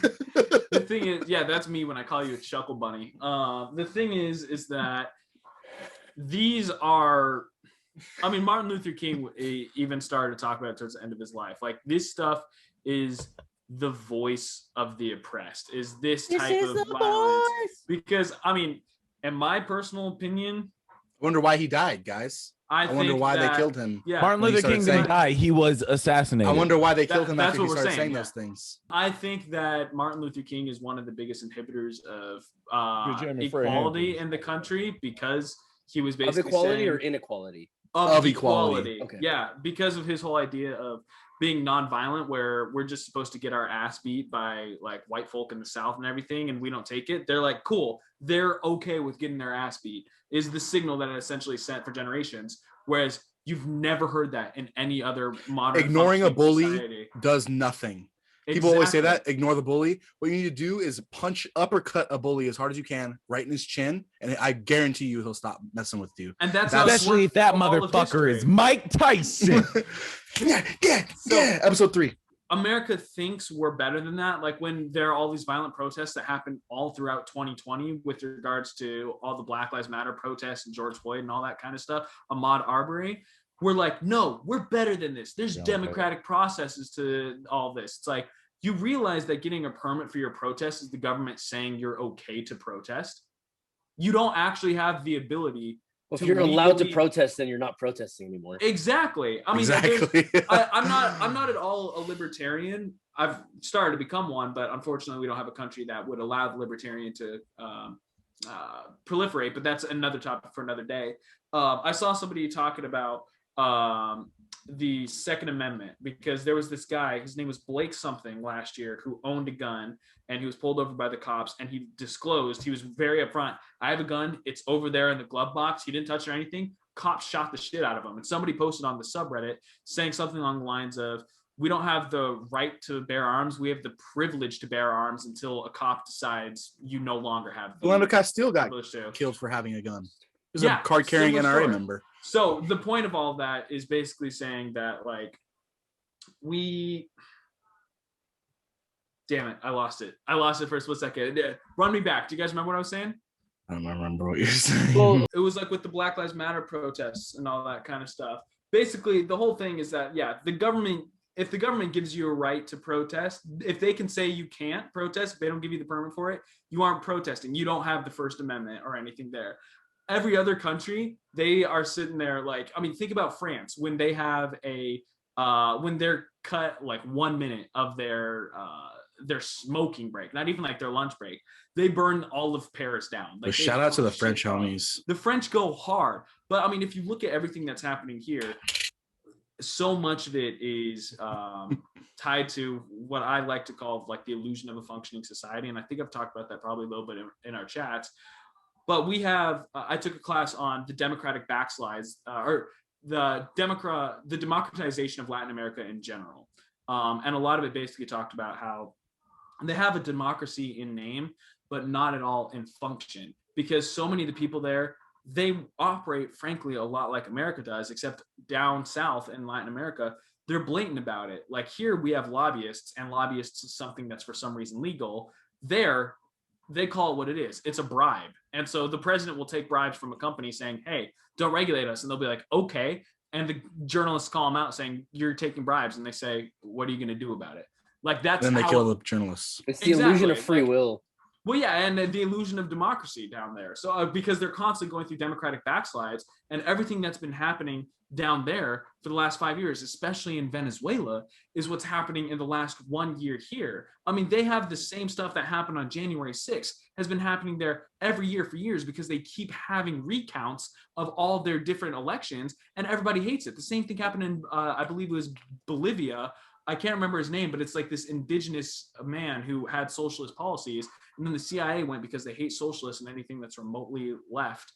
The thing is, that's me when I call you a chucklebunny. The thing is that these are, I mean, Martin Luther King even started to talk about it towards the end of his life. Like, this stuff is the voice of the oppressed, is this type of violence. Because, I mean, in my personal opinion, I wonder why he died, guys. I wonder why they killed him. Yeah. Martin Luther King didn't die. He was assassanated. I wonder why they killed him after he started saying those things. I think that Martin Luther King is one of the biggest inhibitors of equality in the country, because he was basically of equality saying, or inequality? Of equality. Okay. Yeah, because of his whole idea of being nonviolent, where we're just supposed to get our ass beat by like white folk in the South and everything, and we don't take it. They're like, cool, they're okay with getting their ass beat, is the signal that it essentially sent for generations. Whereas you've never heard that in any other modern ignoring a bully society. Does nothing. People always say that, ignore the bully. What you need to do is uppercut a bully as hard as you can, right in his chin, and I guarantee you he'll stop messing with you. And that's especially if that motherfucker is Mike Tyson. Yeah. Episode 3. America thinks we're better than that. Like when there are all these violent protests that happen all throughout 2020 with regards to all the Black Lives Matter protests and George Floyd and all that kind of stuff, Ahmaud Arbery, we're like, no, we're better than this. There's democratic processes to all this. It's like, you realize that getting a permit for your protest is the government saying you're okay to protest. You don't actually have the ability. Well, if you're allowed to protest, then you're not protesting anymore. Exactly. I mean, I'm not at all a libertarian. I've started to become one, but unfortunately, we don't have a country that would allow the libertarian to proliferate. But that's another topic for another day. I saw somebody talking about the Second Amendment, because there was this guy, his name was Blake something last year, who owned a gun, and he was pulled over by the cops, and he disclosed, he was very upfront, I have a gun, it's over there in the glove box, he didn't touch it or anything. Cops shot the shit out of him. And somebody posted on the subreddit saying something along the lines of, we don't have the right to bear arms, we have the privilege to bear arms until a cop decides you no longer have the Philando Castile got killed for having a gun. He was a card-carrying NRA member. So the point of all that is basically saying that, like, damn it, I lost it for a split second. Run me back. Do you guys remember what I was saying? I don't remember what you're saying. Well, it was like with the Black Lives Matter protests and all that kind of stuff. Basically, the whole thing is that, if the government gives you a right to protest, if they can say you can't protest, if they don't give you the permit for it, you aren't protesting. You don't have the First Amendment or anything there. Every other country, they are sitting there like, I mean, think about France when they have when they're cut like 1 minute of their smoking break, not even like their lunch break, they burn all of Paris down. Like, shout out to the French homies. The French go hard. But I mean, if you look at everything that's happening here, so much of it is tied to what I like to call like the illusion of a functioning society. And I think I've talked about that probably a little bit in our chats. But we have, I took a class on the democratic backslides, or the democratization of Latin America in general. And a lot of it basically talked about how they have a democracy in name, but not at all in function, because so many of the people there, they operate, frankly, a lot like America does, except down south in Latin America, they're blatant about it. Like here we have lobbyists, and lobbyists is something that's for some reason legal. There, they call it what it is. It's a bribe. And so the president will take bribes from a company saying, hey, don't regulate us. And they'll be like, okay. And the journalists call them out saying, you're taking bribes. And they say, what are you going to do about it? Like that's then they kill the journalists. It's the illusion of free will. Well, yeah, and the illusion of democracy down there. So because they're constantly going through democratic backslides, and everything that's been happening down there for the last 5 years, especially in Venezuela, is what's happening in the last 1 year here. I mean, they have the same stuff that happened on January 6th has been happening there every year for years, because they keep having recounts of all their different elections, and everybody hates it. The same thing happened in, I believe it was Bolivia. I can't remember his name, but it's like this indigenous man who had socialist policies. And then the CIA went, because they hate socialists and anything that's remotely left.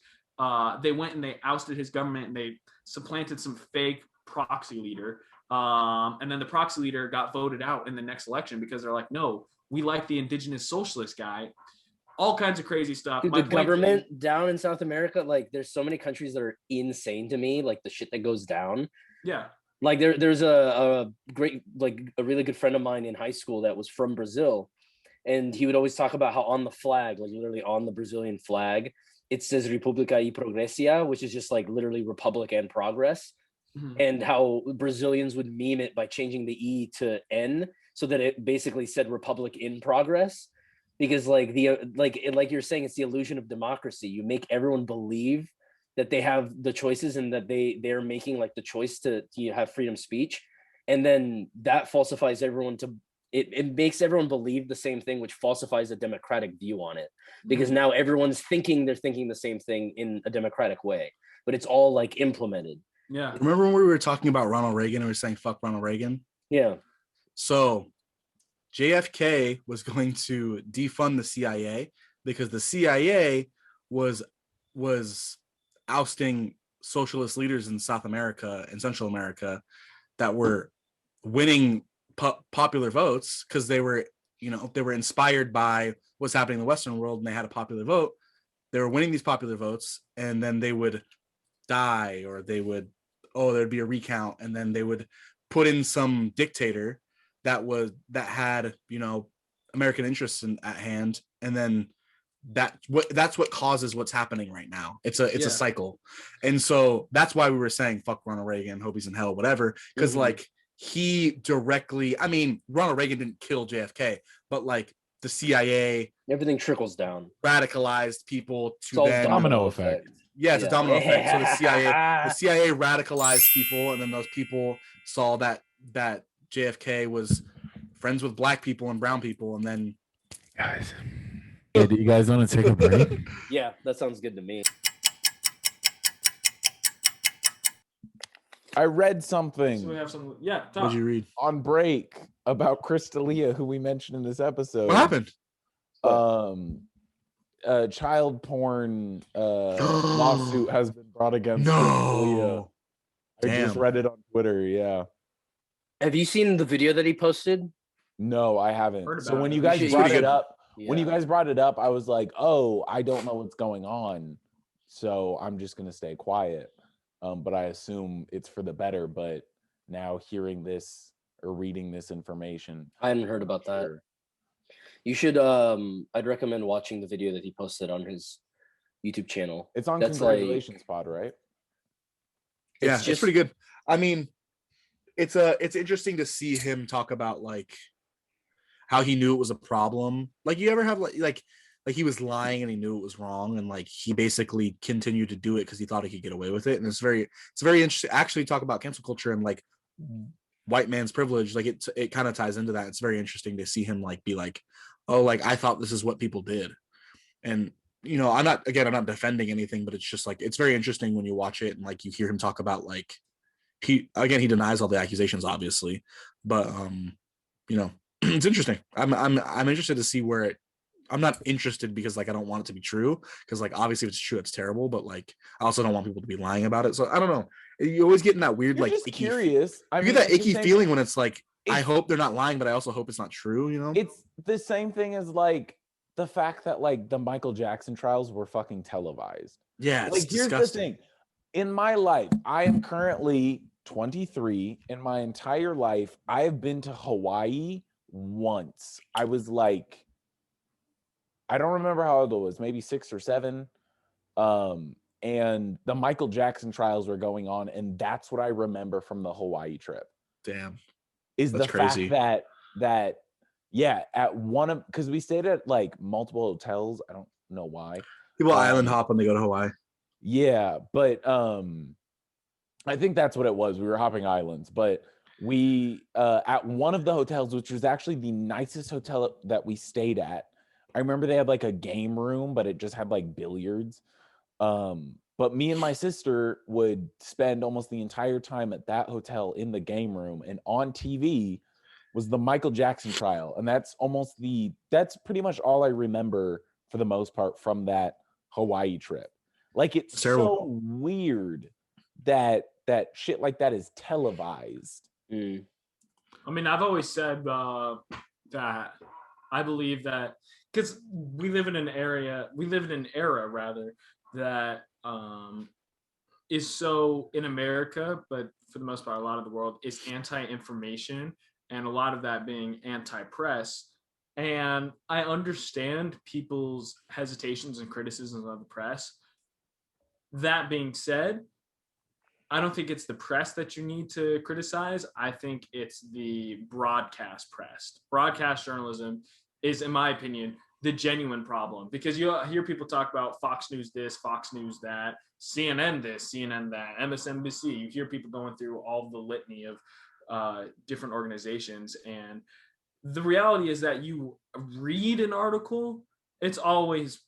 They went and they ousted his government, and they supplanted some fake proxy leader. And then the proxy leader got voted out in the next election because they're like, no, we like the indigenous socialist guy. All kinds of crazy stuff. Dude, the government down in South America, like there's so many countries that are insane to me, like the shit that goes down. Yeah. Like there's a great, like a really good friend of mine in high school that was from Brazil. And he would always talk about how on the flag, like literally on the Brazilian flag, it says República y Progresia, which is just like literally Republic and Progress. Mm-hmm. And how Brazilians would meme it by changing the E to N so that it basically said Republic in Progress. Because like you're saying, it's the illusion of democracy. You make everyone believe that they have the choices and that they're making like the choice to have freedom of speech. And then that falsifies everyone to, it makes everyone believe the same thing, which falsifies a democratic view on it. Because now everyone's thinking they're thinking the same thing in a democratic way, but it's all like implemented. Yeah. Remember when we were talking about Ronald Reagan and we were saying fuck Ronald Reagan? Yeah. So JFK was going to defund the CIA because the CIA was ousting socialist leaders in South America and Central America that were winning popular votes because they were, they were inspired by what's happening in the Western world, and they had a popular vote. They were winning these popular votes, and then they would die, or there'd be a recount, and then they would put in some dictator that had American interests at hand, and then that's what causes what's happening right now. It's a cycle. And so that's why we were saying fuck Ronald Reagan, hope he's in hell, whatever, because like he directly, I mean, Ronald Reagan didn't kill JFK, but like the CIA, everything trickles down, radicalized people to then domino effect. Yeah, it's a domino effect. So the CIA radicalized people, and then those people saw that JFK was friends with black people and brown people, and then guys. Yeah, do you guys want to take a break? Yeah, that sounds good to me. I read something. So we have some. Yeah. What did you read? On break about Crystalia, who we mentioned in this episode. What happened? Child porn lawsuit has been brought against Crystalia. I just read it on Twitter. Yeah. Have you seen the video that he posted? No, I haven't. So when you guys brought it up, I was like, oh, I don't know what's going on, so I'm just gonna stay quiet. But I assume it's for the better. But now hearing this or reading this information, I hadn't heard about that. You should. I'd recommend watching the video that he posted on his YouTube channel. It's on Congratulations Pod, right? Yeah, it's pretty good. I mean, it's interesting to see him talk about like how he knew it was a problem. Like, you ever have like he was lying and he knew it was wrong, and like he basically continued to do it because he thought he could get away with it. And it's very interesting. Actually, talk about cancel culture and like white man's privilege. Like it kind of ties into that. It's very interesting to see him like be like, oh, like I thought this is what people did. And I'm not defending anything, but it's just like it's very interesting when you watch it and like you hear him talk about like he denies all the accusations, obviously, but it's interesting. I'm interested to see where I'm not interested because like I don't want it to be true, because like obviously if it's true it's terrible, but like I also don't want people to be lying about it. So I don't know. You always get in that weird like icky, curious. You get that icky feeling when it's like I hope they're not lying, but I also hope it's not true. It's the same thing as like the fact that like the Michael Jackson trials were fucking televised. Yeah, it's like here's disgusting. the thing. In my life, I am currently 23. In my entire life, I have been to Hawaii once. I was like, I don't remember how old I was, maybe 6 or 7. And the Michael Jackson trials were going on, and that's what I remember from the Hawaii trip. Damn. Is the crazy fact that at one of, because we stayed at like multiple hotels. I don't know why. People island hop when they go to Hawaii. Yeah, but I think that's what it was. We were hopping islands, but we at one of the hotels, which was actually the nicest hotel that we stayed at. I remember they had like a game room, but it just had like billiards. But me and my sister would spend almost the entire time at that hotel in the game room, and on TV was the Michael Jackson trial. And that's pretty much all I remember for the most part from that Hawaii trip. Like, it's so weird that shit like that is televised. I mean, I've always said that I believe that because we live in an era rather that is so in America, but for the most part, a lot of the world is anti-information, and a lot of that being anti-press. And I understand people's hesitations and criticisms of the press. That being said, I don't think it's the press that you need to criticize. I think it's the broadcast press. Broadcast journalism is, in my opinion, the genuine problem, because you'll hear people talk about Fox News this, Fox News that, CNN this, CNN that, MSNBC. You hear people going through all the litany of different organizations. And the reality is that you read an article, it's always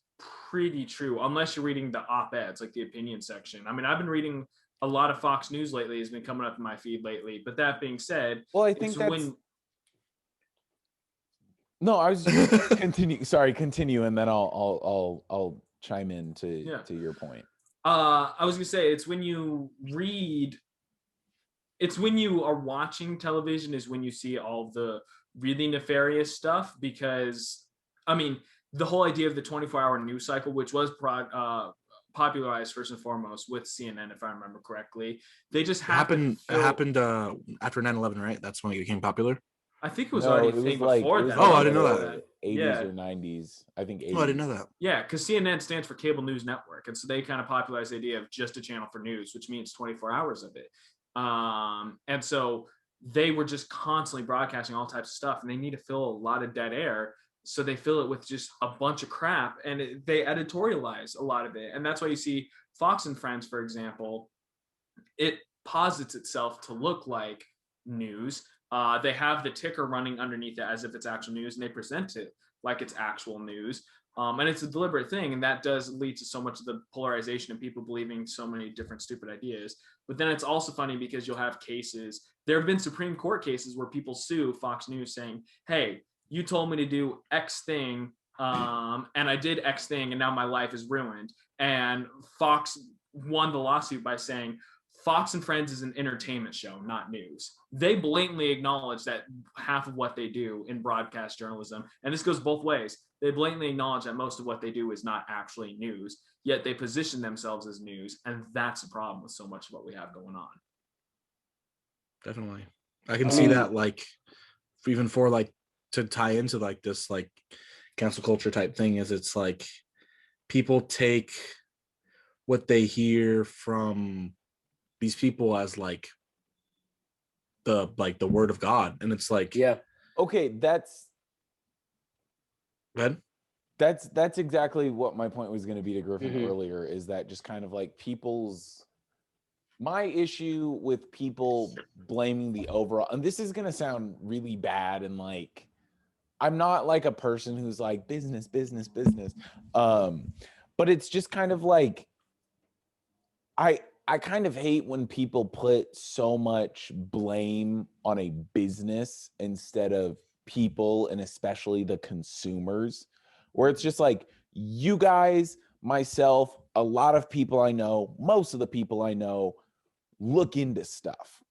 pretty true, unless you're reading the op-eds, like the opinion section. I mean, I've been reading a lot of Fox News lately. Has been coming up in my feed lately. But that being said, well, I think that's... No, I was just continue, and then I'll chime in to your point. I was gonna say, it's when you read it's when you are watching television is when you see all the really nefarious stuff, because I mean, the whole idea of the 24-hour news cycle, which was popularized first and foremost with CNN, if I remember correctly, they just happened after 9/11, right? That's when it became popular. I think it was already a thing before that. Oh, I didn't know that. 80s or 90s. I think 80s. Oh, I didn't know that. Yeah, because CNN stands for Cable News Network. And so they kind of popularized the idea of just a channel for news, which means 24 hours of it. And so they were just constantly broadcasting all types of stuff, and they need to fill a lot of dead air. So they fill it with just a bunch of crap, and they editorialize a lot of it. And that's why you see Fox and Friends, for example, it posits itself to look like news. They have the ticker running underneath it as if it's actual news, and they present it like it's actual news. And it's a deliberate thing, and that does lead to so much of the polarization of people believing so many different stupid ideas. But then it's also funny because you'll have cases. There have been Supreme Court cases where people sue Fox News saying, hey, you told me to do X thing, and I did X thing, and now my life is ruined. And Fox won the lawsuit by saying, Fox and Friends is an entertainment show, not news. They blatantly acknowledge that half of what they do in broadcast journalism, and this goes both ways, they blatantly acknowledge that most of what they do is not actually news, yet they position themselves as news, and that's the problem with so much of what we have going on. Definitely. I can see that, like, even for, like, to tie into, like, this, like, cancel culture type thing, is it's, like, people take what they hear from these people as like the word of God, and it's like, yeah, okay, that's exactly what my point was going to be to Griffin earlier, is that just kind of like my issue with people blaming the overall, and this is going to sound really bad, and like I'm not like a person who's like business, but it's just kind of like I kind of hate when people put so much blame on a business instead of people, and especially the consumers, where it's just like, you guys, myself, a lot of people I know, most of the people I know look into stuff.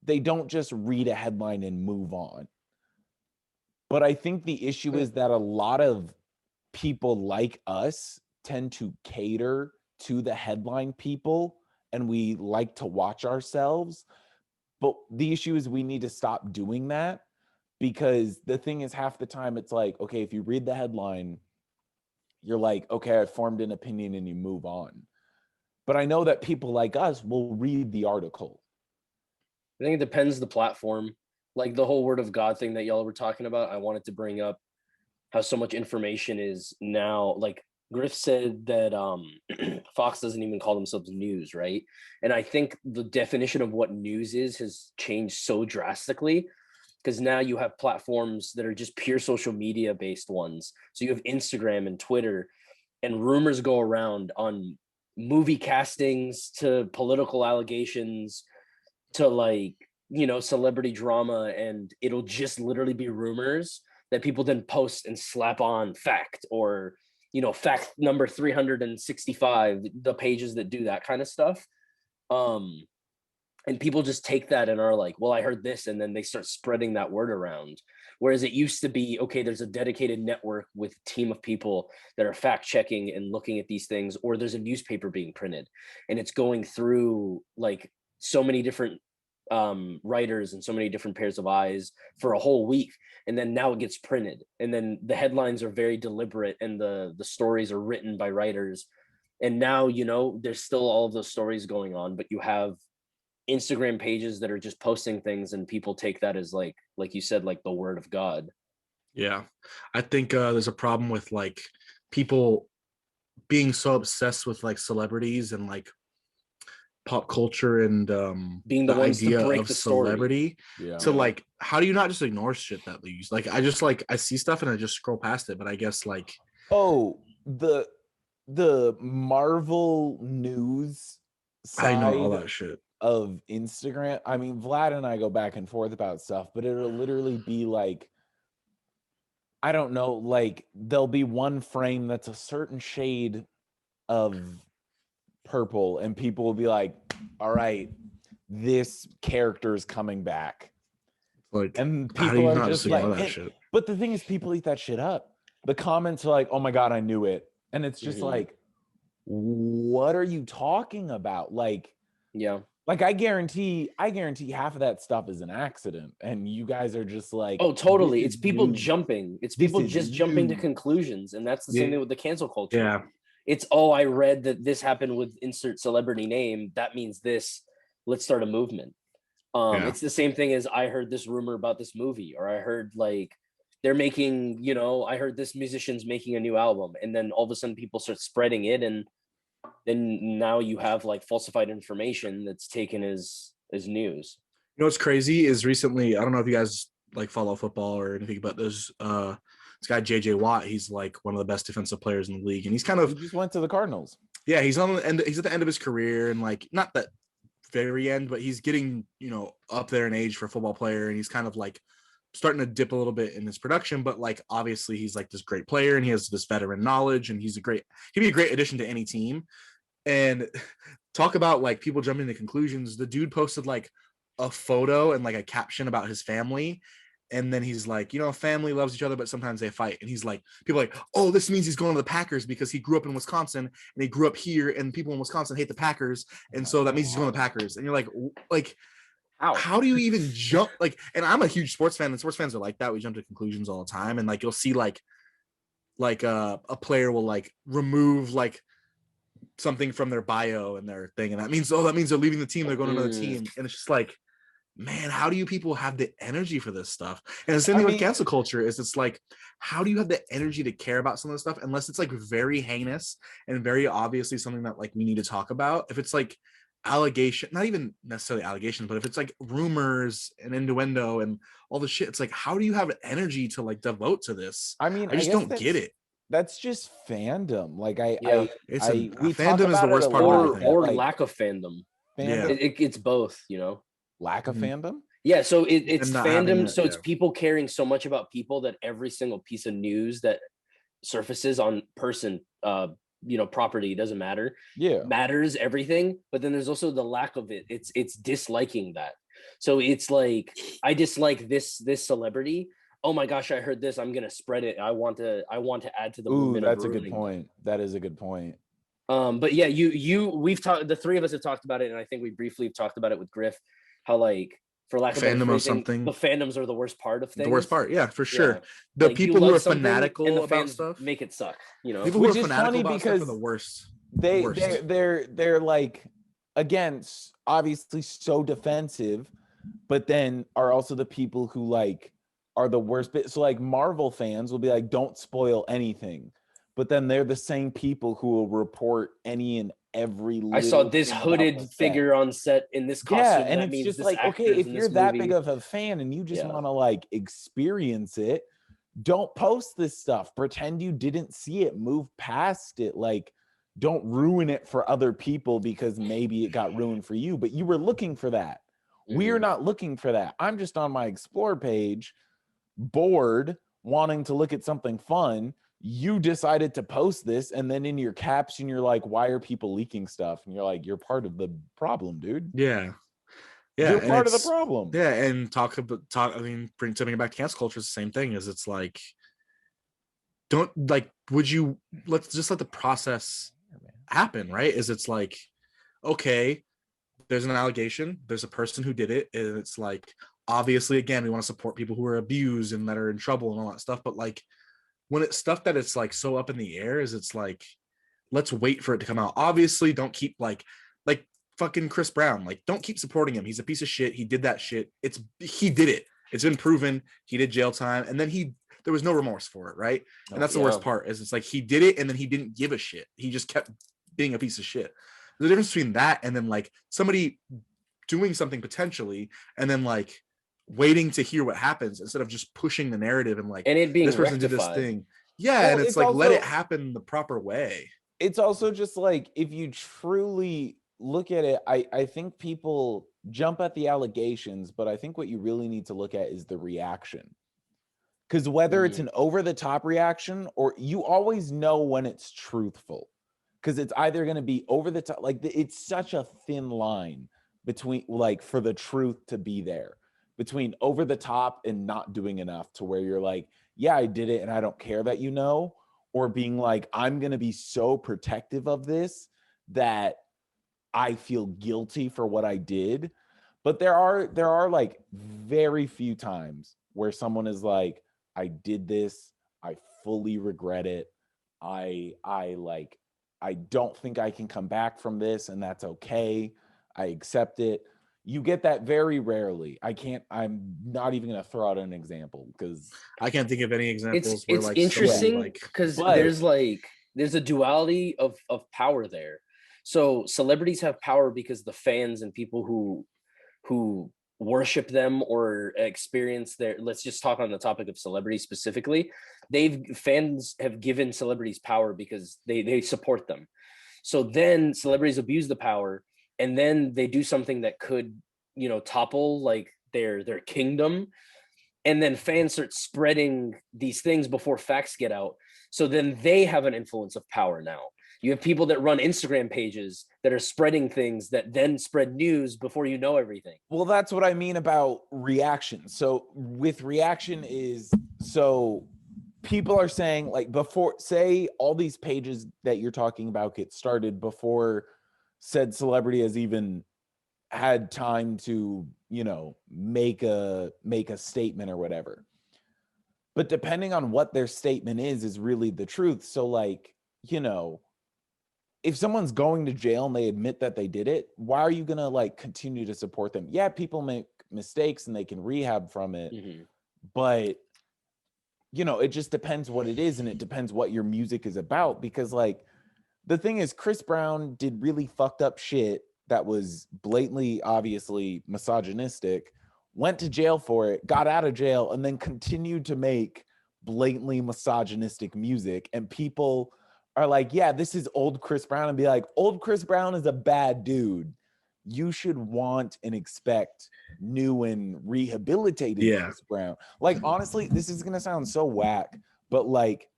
They don't just read a headline and move on. But I think the issue is that a lot of people like us tend to cater to the headline people, and we like to watch ourselves. But the issue is we need to stop doing that, because the thing is, half the time it's like, okay, if you read the headline, you're like, okay, I formed an opinion, and you move on. But I know that people like us will read the article. I think it depends the platform. Like the whole word of God thing that y'all were talking about, I wanted to bring up how so much information is now, like Griff said that Fox doesn't even call themselves news, right? And I think the definition of what news is has changed so drastically, because now you have platforms that are just pure social media based ones. So you have Instagram and Twitter, and rumors go around on movie castings to political allegations to, like, you know, celebrity drama, and it'll just literally be rumors that people then post and slap on fact, or, you know, fact number 365, the pages that do that kind of stuff. And people just take that and are like, well, I heard this, and then they start spreading that word around. Whereas it used to be, okay, there's a dedicated network with a team of people that are fact checking and looking at these things, or there's a newspaper being printed, and it's going through like so many different writers and so many different pairs of eyes for a whole week, and then now it gets printed, and then the headlines are very deliberate, and the stories are written by writers, and now, you know, there's still all of those stories going on, but you have Instagram pages that are just posting things, and people take that as like you said, like the word of God. Yeah, I think there's a problem with like people being so obsessed with like celebrities and like pop culture and being the ones idea to break of the story. celebrity. Yeah. So like, how do you not just ignore shit that leaves? Like, I just like, I see stuff and I just scroll past it, but I guess like, oh, the Marvel news side, I know all that shit of Instagram. I mean, Vlad and I go back and forth about stuff, but it'll literally be like, I don't know, like there'll be one frame that's a certain shade of purple, and people will be like, all right, this character is coming back. Like, And how do people you are not just ignore like, that shit? but the thing is, people eat that shit up. The comments are like, oh my God, I knew it. And it's just like, what are you talking about? Like, like I guarantee half of that stuff is an accident. And you guys are just like, oh, totally. It's people news. jumping. It's This people is just jumping to news. conclusions. And that's the same thing with the cancel culture. Yeah. It's, oh, I read that this happened with insert celebrity name. That means this. Let's start a movement. It's the same thing as I heard this rumor about this movie, or I heard like they're making, you know, I heard this musician's making a new album, and then all of a sudden people start spreading it, and then now you have like falsified information that's taken as news. You know what's crazy is recently, I don't know if you guys like follow football or anything, but there's this guy JJ Watt. He's like one of the best defensive players in the league, and he's kind of He just went to the Cardinals. Yeah, he's on the end. He's at the end of his career, and like not that very end, but he's getting, you know, up there in age for a football player, and he's kind of like starting to dip a little bit in his production. But like obviously he's like this great player, and he has this veteran knowledge, and he'd be a great addition to any team. And talk about like people jumping to conclusions. The dude posted like a photo and like a caption about his family. And then he's like, you know, family loves each other, but sometimes they fight. And he's like, people are like, oh, this means he's going to the Packers because he grew up in Wisconsin and he grew up here, and people in Wisconsin hate the Packers. And so that means he's going to the Packers. And you're like, how do you even jump? Like, and I'm a huge sports fan, and sports fans are like that. We jump to conclusions all the time. And like, you'll see like a player will like remove like something from their bio and their thing. And that means they're leaving the team. They're going to another team. And it's just like, man, how do you people have the energy for this stuff? And the same thing with cancel culture is it's like, how do you have the energy to care about some of this stuff unless it's like very heinous and very obviously something that like we need to talk about? If it's like allegation, not even necessarily allegations, but if it's like rumors and innuendo and all the shit, it's like, how do you have energy to like devote to this? I mean, I just don't get it. That's just fandom. Like fandom is the worst part of everything. Or lack of fandom. Yeah, it's both, you know. Lack of fandom? Yeah, so it's fandom. So it's people caring so much about people that every single piece of news that surfaces on person, you know, property, doesn't matter. Yeah, matters everything. But then there's also the lack of it. It's disliking that. So it's like, I dislike this celebrity. Oh my gosh, I heard this. I'm gonna spread it. I want to add to the movement. That's a good point. That is a good point. But yeah, we've talked. The three of us have talked about it, and I think we briefly have talked about it with Griff. How like, for lack of fandom of something, the fandoms are the worst part of things. The worst part, yeah, for sure. Yeah. The like, people who are fanatical about stuff make it suck. You know, people who are fanatical about stuff are the worst. They're like, again, obviously so defensive, but then are also the people who like are the worst bit. So like Marvel fans will be like, don't spoil anything, but then they're the same people who will report any and every. I saw this hooded figure on set in this costume. Yeah, and it's just like, okay, if you're that big of a fan and you just want to like experience it, don't post this stuff. Pretend you didn't see it. Move past it. Like, don't ruin it for other people because maybe it got ruined for you, but you were looking for that. We're not looking for that. I'm just on my explore page, bored, wanting to look at something fun. You decided to post this, and then in your caption you're like, why are people leaking stuff? And you're like, you're part of the problem, dude. Yeah, you're part of the problem. Yeah. And talk I mean, bring something back to cancel culture is the same thing. Is it's like, don't like, let's just let the process happen, right? Is it's like, okay, there's an allegation, there's a person who did it, and it's like, obviously, again, we want to support people who are abused and that are in trouble and all that stuff, but like, when it's stuff that it's like so up in the air, is it's like, let's wait for it to come out. Obviously, don't keep like fucking Chris Brown. Like, don't keep supporting him. He's a piece of shit. He did that shit. He did it. It's been proven. He did jail time, and then there was no remorse for it, right? And that's the worst part. Is it's like he did it, and then he didn't give a shit. He just kept being a piece of shit. There's a difference between that and then like somebody doing something potentially, and then like waiting to hear what happens instead of just pushing the narrative and like, and it being this person did this thing. Yeah, and it's like, let it happen the proper way. It's also just like, if you truly look at it, I think people jump at the allegations, but I think what you really need to look at is the reaction. Because whether it's an over-the-top reaction, or you always know when it's truthful, because it's either going to be over the top, like it's such a thin line between like for the truth to be there, between over the top and not doing enough to where you're like, yeah, I did it and I don't care that you know, or being like, I'm going to be so protective of this that I feel guilty for what I did. But there are like very few times where someone is like, I did this, I fully regret it. I don't think I can come back from this, and that's okay. I accept it. You get that very rarely. I'm not even going to throw out an example because I can't think of any examples. It's like interesting because there's a duality of power there. So celebrities have power because the fans and people who worship them or experience their, let's just talk on the topic of celebrities specifically. Fans have given celebrities power because they support them. So then celebrities abuse the power, and then they do something that could, topple like their kingdom. And then fans start spreading these things before facts get out. So then they have an influence of power now. You have people that run Instagram pages that are spreading things that then spread news before you know everything. Well, that's what I mean about reaction. So with reaction is, so people are saying like before, say all these pages that you're talking about get started before said celebrity has even had time to, make a statement or whatever. But depending on what their statement is really the truth. So like, if someone's going to jail and they admit that they did it, why are you going to like continue to support them? Yeah, people make mistakes and they can rehab from it. Mm-hmm. But, it just depends what it is. And it depends what your music is about. Because like, the thing is, Chris Brown did really fucked up shit that was blatantly, obviously misogynistic, went to jail for it, got out of jail, and then continued to make blatantly misogynistic music. And people are like, yeah, this is old Chris Brown, and be like, old Chris Brown is a bad dude. You should want and expect new and rehabilitated Chris Brown. Like, honestly, this is going to sound so whack, but like,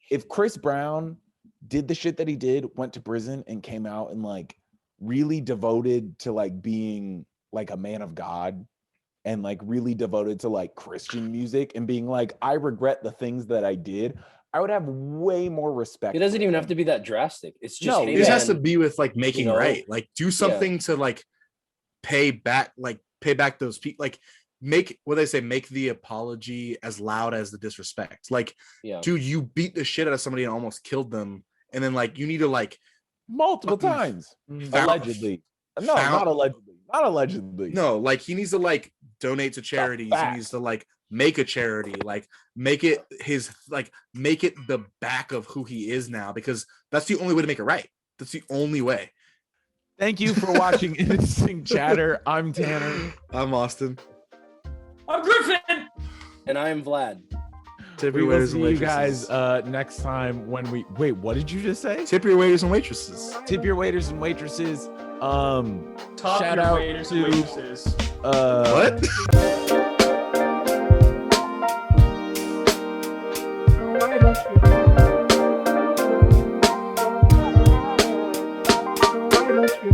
if Chris Brown did the shit that he did, went to prison and came out and like really devoted to like being like a man of God and like really devoted to like Christian music and being like, I regret the things that I did, I would have way more respect. It doesn't even have to be that drastic. It's just, no, it has to be with like making right, like do something to like pay back those people, like make the apology as loud as the disrespect. Like, dude, you beat the shit out of somebody and almost killed them, and then like you need to like multiple times allegedly. No, not allegedly. No, like he needs to like donate to charities. He needs to like make a charity, like make it the back of who he is now, because that's the only way to make it right. That's the only way. Thank you for watching Indistinct Chatter. I'm Tanner. I'm Austin. I'm Griffin. And I'm Vlad. Tip we your will waiters see and you waitresses. guys next time when we wait. What did you just say? Tip your waiters and waitresses. Tip your waiters and waitresses. Top shout your out waiters to and waitresses. What?